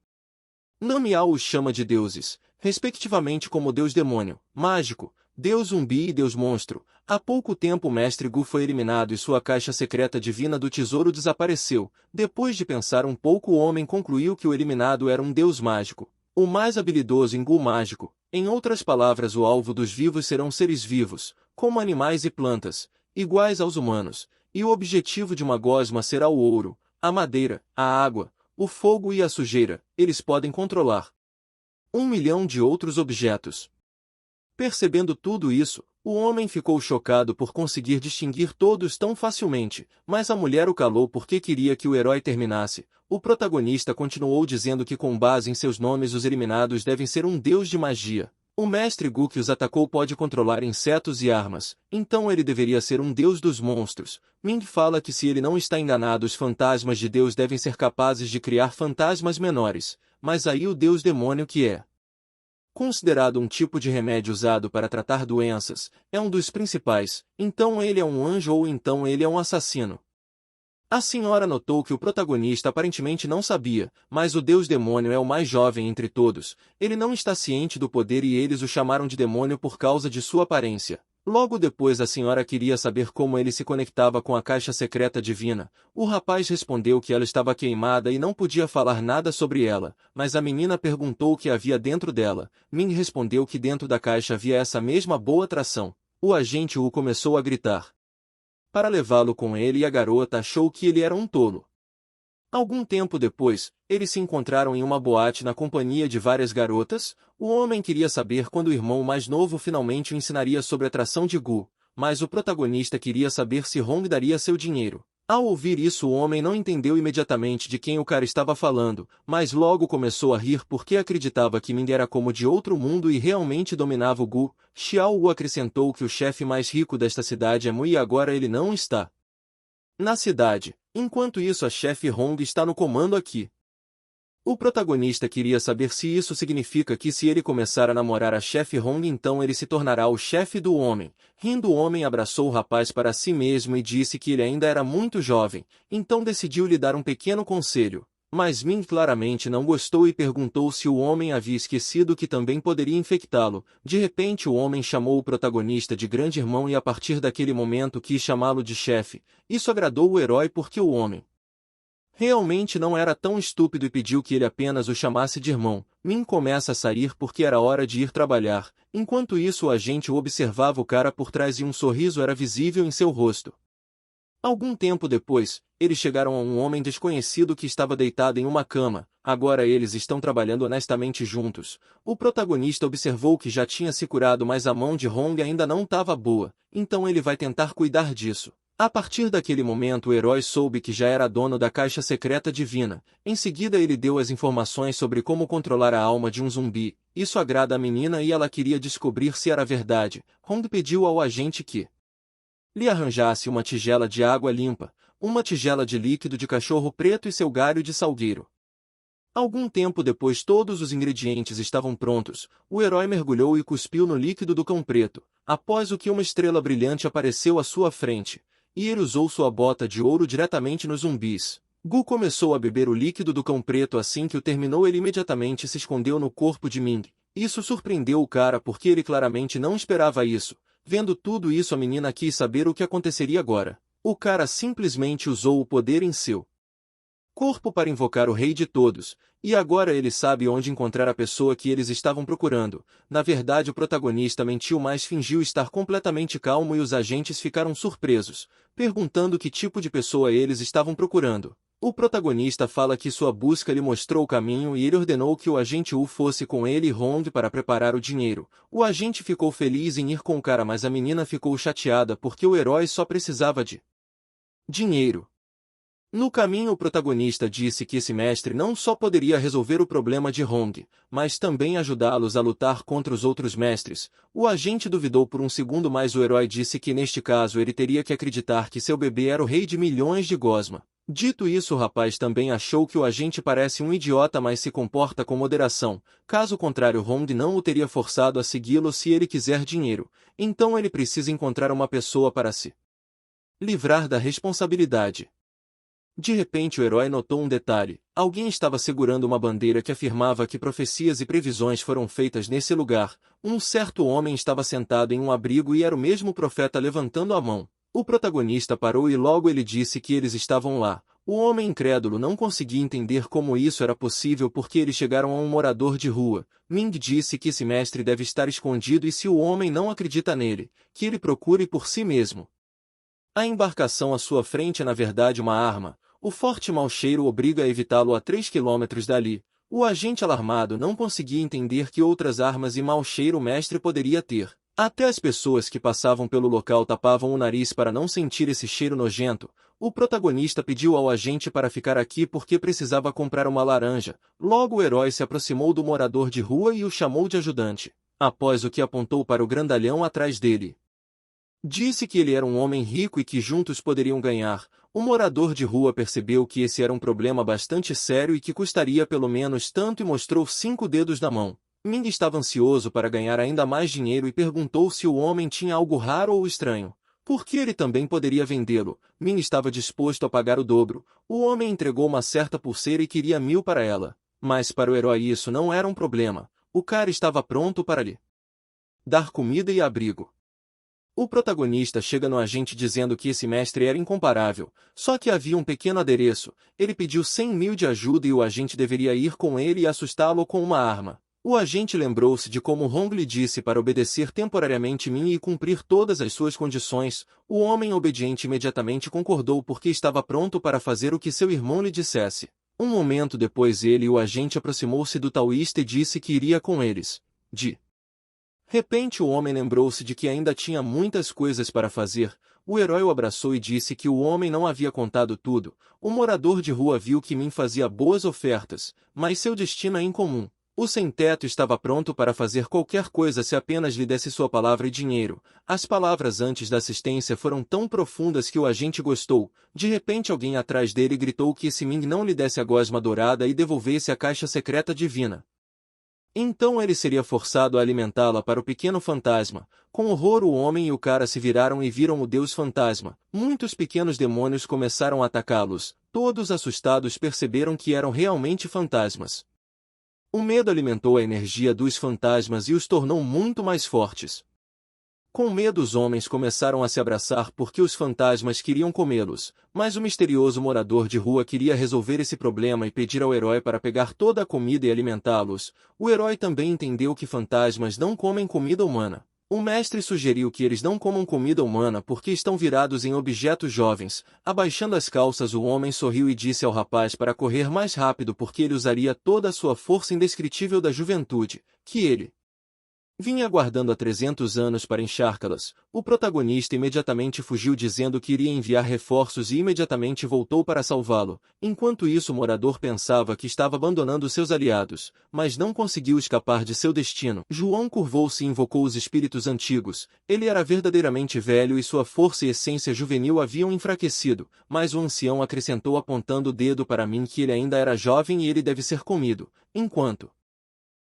Namiao os chama de deuses, respectivamente como Deus Demônio, Mágico, Deus Zumbi e Deus Monstro. Há pouco tempo o mestre Gu foi eliminado e sua caixa secreta divina do tesouro desapareceu. Depois de pensar um pouco, o homem concluiu que o eliminado era um deus mágico, o mais habilidoso em Gu mágico. Em outras palavras, o alvo dos vivos serão seres vivos, como animais e plantas, iguais aos humanos, e o objetivo de uma gosma será o ouro, a madeira, a água, o fogo e a sujeira. Eles podem controlar 1 milhão de outros objetos. Percebendo tudo isso, o homem ficou chocado por conseguir distinguir todos tão facilmente, mas a mulher o calou porque queria que o herói terminasse. O protagonista continuou dizendo que com base em seus nomes os eliminados devem ser um deus de magia. O mestre Gu que os atacou pode controlar insetos e armas, então ele deveria ser um deus dos monstros. Ming fala que se ele não está enganado, os fantasmas de Deus devem ser capazes de criar fantasmas menores, mas aí o deus demônio, que é considerado um tipo de remédio usado para tratar doenças, é um dos principais. Então ele é um anjo ou então ele é um assassino. A senhora notou que o protagonista aparentemente não sabia, mas o deus demônio é o mais jovem entre todos. Ele não está ciente do poder e eles o chamaram de demônio por causa de sua aparência. Logo depois a senhora queria saber como ele se conectava com a caixa secreta divina. O rapaz respondeu que ela estava queimada e não podia falar nada sobre ela, mas a menina perguntou o que havia dentro dela. Ming respondeu que dentro da caixa havia essa mesma boa atração. O agente Wu começou a gritar para levá-lo com ele e a garota achou que ele era um tolo. Algum tempo depois, eles se encontraram em uma boate na companhia de várias garotas. O homem queria saber quando o irmão mais novo finalmente o ensinaria sobre a atração de Gu, mas o protagonista queria saber se Hong daria seu dinheiro. Ao ouvir isso, o homem não entendeu imediatamente de quem o cara estava falando, mas logo começou a rir porque acreditava que Ming era como de outro mundo e realmente dominava o Gu. Xiao Wu acrescentou que o chefe mais rico desta cidade é Mu e agora ele não está na cidade. Enquanto isso, a chefe Hong está no comando aqui. O protagonista queria saber se isso significa que se ele começar a namorar a chefe Hong, então ele se tornará o chefe do homem. Rindo, o homem abraçou o rapaz para si mesmo e disse que ele ainda era muito jovem, então decidiu lhe dar um pequeno conselho. Mas Ming claramente não gostou e perguntou se o homem havia esquecido que também poderia infectá-lo. De repente o homem chamou o protagonista de grande irmão e a partir daquele momento quis chamá-lo de chefe. Isso agradou o herói porque o homem realmente não era tão estúpido e pediu que ele apenas o chamasse de irmão. Min começa a sair porque era hora de ir trabalhar. Enquanto isso, o agente observava o cara por trás e um sorriso era visível em seu rosto. Algum tempo depois, eles chegaram a um homem desconhecido que estava deitado em uma cama. Agora eles estão trabalhando honestamente juntos. O protagonista observou que já tinha se curado, mas a mão de Hong ainda não estava boa, então ele vai tentar cuidar disso. A partir daquele momento o herói soube que já era dono da caixa secreta divina. Em seguida ele deu as informações sobre como controlar a alma de um zumbi. Isso agrada a menina e ela queria descobrir se era verdade. Hong pediu ao agente que lhe arranjasse uma tigela de água limpa, uma tigela de líquido de cachorro preto e seu galho de salgueiro. Algum tempo depois todos os ingredientes estavam prontos. O herói mergulhou e cuspiu no líquido do cão preto, após o que uma estrela brilhante apareceu à sua frente. E ele usou sua bota de ouro diretamente nos zumbis. Gu começou a beber o líquido do cão preto. Assim que o terminou, ele imediatamente se escondeu no corpo de Ming. Isso surpreendeu o cara porque ele claramente não esperava isso. Vendo tudo isso, a menina quis saber o que aconteceria agora. O cara simplesmente usou o poder em seu corpo para invocar o rei de todos, e agora ele sabe onde encontrar a pessoa que eles estavam procurando. Na verdade, o protagonista mentiu, mas fingiu estar completamente calmo e os agentes ficaram surpresos, perguntando que tipo de pessoa eles estavam procurando. O protagonista fala que sua busca lhe mostrou o caminho e ele ordenou que o agente Wu fosse com ele e Hong para preparar o dinheiro. O agente ficou feliz em ir com o cara, mas a menina ficou chateada porque o herói só precisava de dinheiro. No caminho, o protagonista disse que esse mestre não só poderia resolver o problema de Hong, mas também ajudá-los a lutar contra os outros mestres. O agente duvidou por um segundo, mas o herói disse que neste caso ele teria que acreditar que seu bebê era o rei de milhões de gosma. Dito isso, o rapaz também achou que o agente parece um idiota, mas se comporta com moderação. Caso contrário, Hong não o teria forçado a segui-lo se ele quiser dinheiro. Então ele precisa encontrar uma pessoa para se livrar da responsabilidade. De repente o herói notou um detalhe. Alguém estava segurando uma bandeira que afirmava que profecias e previsões foram feitas nesse lugar. Um certo homem estava sentado em um abrigo e era o mesmo profeta levantando a mão. O protagonista parou e logo ele disse que eles estavam lá. O homem incrédulo não conseguia entender como isso era possível porque eles chegaram a um morador de rua. Ming disse que esse mestre deve estar escondido e se o homem não acredita nele, que ele procure por si mesmo. A embarcação à sua frente é na verdade uma arma. O forte mau cheiro obriga a evitá-lo a 3 quilômetros dali. O agente alarmado não conseguia entender que outras armas e mau cheiro o mestre poderia ter. Até as pessoas que passavam pelo local tapavam o nariz para não sentir esse cheiro nojento. O protagonista pediu ao agente para ficar aqui porque precisava comprar uma laranja. Logo o herói se aproximou do morador de rua e o chamou de ajudante. Após o que apontou para o grandalhão atrás dele. Disse que ele era um homem rico e que juntos poderiam ganhar. O morador de rua percebeu que esse era um problema bastante sério e que custaria pelo menos tanto e mostrou 5 dedos na mão. Ming estava ansioso para ganhar ainda mais dinheiro e perguntou se o homem tinha algo raro ou estranho. Porque ele também poderia vendê-lo. Ming estava disposto a pagar o dobro. O homem entregou uma certa pulseira e queria 1000 para ela. Mas para o herói isso não era um problema. O cara estava pronto para lhe dar comida e abrigo. O protagonista chega no agente dizendo que esse mestre era incomparável, só que havia um pequeno adereço. Ele pediu 100.000 de ajuda e o agente deveria ir com ele e assustá-lo com uma arma. O agente lembrou-se de como Hong lhe disse para obedecer temporariamente Min e cumprir todas as suas condições. O homem obediente imediatamente concordou porque estava pronto para fazer o que seu irmão lhe dissesse. Um momento depois ele e o agente aproximou-se do taoísta e disse que iria com eles. De repente o homem lembrou-se de que ainda tinha muitas coisas para fazer. O herói o abraçou e disse que o homem não havia contado tudo. O morador de rua viu que Min fazia boas ofertas, mas seu destino é incomum. O sem-teto estava pronto para fazer qualquer coisa se apenas lhe desse sua palavra e dinheiro. As palavras antes da assistência foram tão profundas que o agente gostou. De repente alguém atrás dele gritou que esse Ming não lhe desse a gosma dourada e devolvesse a caixa secreta divina. Então ele seria forçado a alimentá-la para o pequeno fantasma. Com horror o homem e o cara se viraram e viram o deus fantasma. Muitos pequenos demônios começaram a atacá-los. Todos assustados perceberam que eram realmente fantasmas. O medo alimentou a energia dos fantasmas e os tornou muito mais fortes. Com medo os homens começaram a se abraçar porque os fantasmas queriam comê-los, mas o misterioso morador de rua queria resolver esse problema e pedir ao herói para pegar toda a comida e alimentá-los. O herói também entendeu que fantasmas não comem comida humana. O mestre sugeriu que eles não comam comida humana porque estão virados em objetos jovens. Abaixando as calças o homem sorriu e disse ao rapaz para correr mais rápido porque ele usaria toda a sua força indescritível da juventude, que ele vinha guardando há 300 anos para encharcá-las. O protagonista imediatamente fugiu dizendo que iria enviar reforços e imediatamente voltou para salvá-lo. Enquanto isso o morador pensava que estava abandonando seus aliados, mas não conseguiu escapar de seu destino. João curvou-se e invocou os espíritos antigos. Ele era verdadeiramente velho e sua força e essência juvenil haviam enfraquecido, mas o ancião acrescentou apontando o dedo para mim que ele ainda era jovem e ele deve ser comido. Enquanto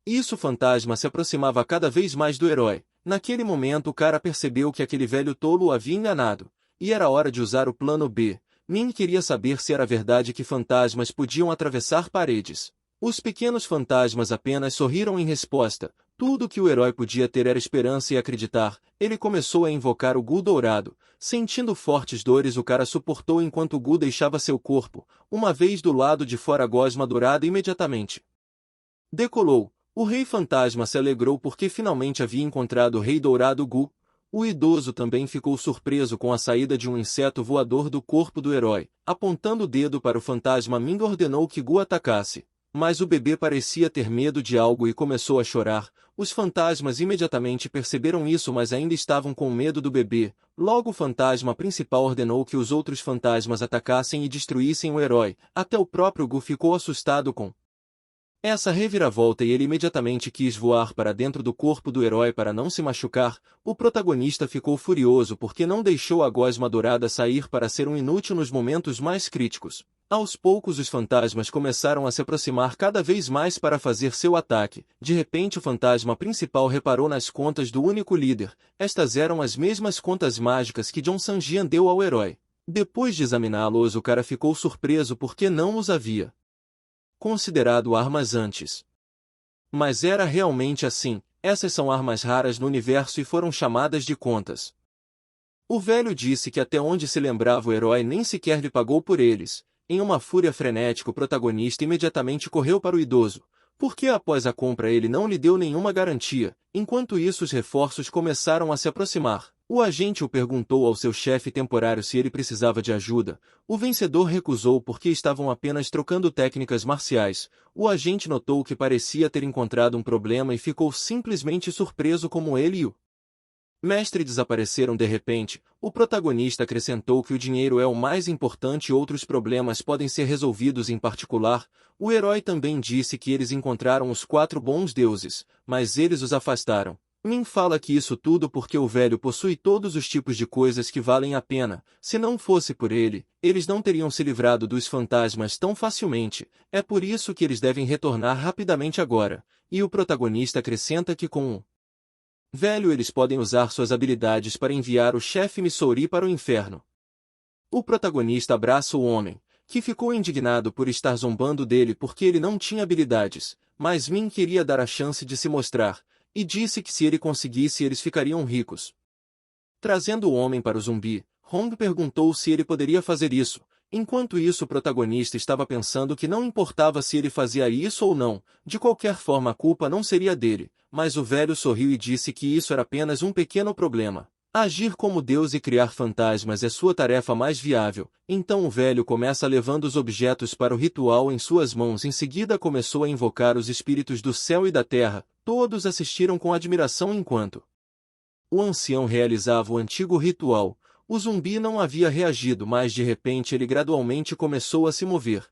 isso o fantasma se aproximava cada vez mais do herói. Naquele momento o cara percebeu que aquele velho tolo o havia enganado. E era hora de usar o plano B. Min queria saber se era verdade que fantasmas podiam atravessar paredes. Os pequenos fantasmas apenas sorriram em resposta. Tudo que o herói podia ter era esperança e acreditar. Ele começou a invocar o Gu dourado. Sentindo fortes dores o cara suportou enquanto o Gu deixava seu corpo. Uma vez do lado de fora a gosma dourada imediatamente decolou. O rei fantasma se alegrou porque finalmente havia encontrado o rei dourado Gu. O idoso também ficou surpreso com a saída de um inseto voador do corpo do herói. Apontando o dedo para o fantasma, Ming ordenou que Gu atacasse. Mas o bebê parecia ter medo de algo e começou a chorar. Os fantasmas imediatamente perceberam isso, mas ainda estavam com medo do bebê. Logo o fantasma principal ordenou que os outros fantasmas atacassem e destruíssem o herói. Até o próprio Gu ficou assustado com essa reviravolta e ele imediatamente quis voar para dentro do corpo do herói para não se machucar. O protagonista ficou furioso porque não deixou a gosma dourada sair para ser um inútil nos momentos mais críticos. Aos poucos os fantasmas começaram a se aproximar cada vez mais para fazer seu ataque. De repente o fantasma principal reparou nas contas do único líder. Estas eram as mesmas contas mágicas que John Sanjian deu ao herói. Depois de examiná-los, o cara ficou surpreso porque não os havia considerado armas antes. Mas era realmente assim. Essas são armas raras no universo e foram chamadas de contas. O velho disse que até onde se lembrava o herói nem sequer lhe pagou por eles. Em uma fúria frenética, o protagonista imediatamente correu para o idoso, porque após a compra ele não lhe deu nenhuma garantia. Enquanto isso, os reforços começaram a se aproximar. O agente o perguntou ao seu chefe temporário se ele precisava de ajuda. O vencedor recusou porque estavam apenas trocando técnicas marciais. O agente notou que parecia ter encontrado um problema e ficou simplesmente surpreso como ele e o mestre desapareceram de repente. O protagonista acrescentou que o dinheiro é o mais importante e outros problemas podem ser resolvidos em particular. O herói também disse que eles encontraram os 4 bons deuses, mas eles os afastaram. Min fala que isso tudo porque o velho possui todos os tipos de coisas que valem a pena. Se não fosse por ele, eles não teriam se livrado dos fantasmas tão facilmente. É por isso que eles devem retornar rapidamente agora. E o protagonista acrescenta que com o velho eles podem usar suas habilidades para enviar o chefe Missouri para o inferno. O protagonista abraça o homem, que ficou indignado por estar zombando dele porque ele não tinha habilidades, mas Min queria dar a chance de se mostrar, e disse que se ele conseguisse eles ficariam ricos. Trazendo o homem para o zumbi, Hong perguntou se ele poderia fazer isso. Enquanto isso, o protagonista estava pensando que não importava se ele fazia isso ou não, de qualquer forma a culpa não seria dele, mas o velho sorriu e disse que isso era apenas um pequeno problema. Agir como Deus e criar fantasmas é sua tarefa mais viável. Então o velho começa levando os objetos para o ritual em suas mãos. Em seguida começou a invocar os espíritos do céu e da terra. Todos assistiram com admiração enquanto o ancião realizava o antigo ritual. O zumbi não havia reagido, mas de repente ele gradualmente começou a se mover.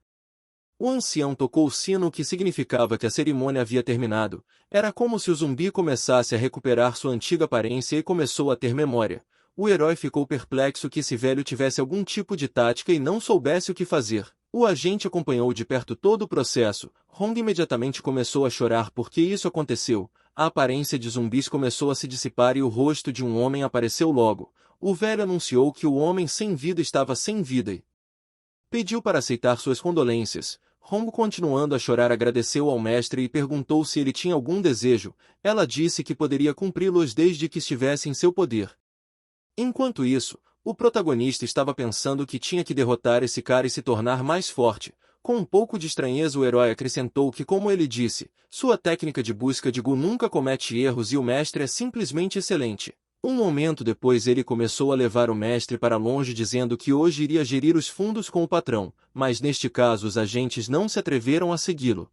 O ancião tocou o sino, o que significava que a cerimônia havia terminado. Era como se o zumbi começasse a recuperar sua antiga aparência e começou a ter memória. O herói ficou perplexo que esse velho tivesse algum tipo de tática e não soubesse o que fazer. O agente acompanhou de perto todo o processo. Hong imediatamente começou a chorar porque isso aconteceu. A aparência de zumbis começou a se dissipar e o rosto de um homem apareceu logo. O velho anunciou que o homem sem vida estava sem vida e pediu para aceitar suas condolências. Hong, continuando a chorar, agradeceu ao mestre e perguntou se ele tinha algum desejo. Ela disse que poderia cumpri-los desde que estivesse em seu poder. Enquanto isso, o protagonista estava pensando que tinha que derrotar esse cara e se tornar mais forte. Com um pouco de estranheza, o herói acrescentou que, como ele disse, sua técnica de busca de Gu nunca comete erros e o mestre é simplesmente excelente. Um momento depois ele começou a levar o mestre para longe dizendo que hoje iria gerir os fundos com o patrão, mas neste caso os agentes não se atreveram a segui-lo.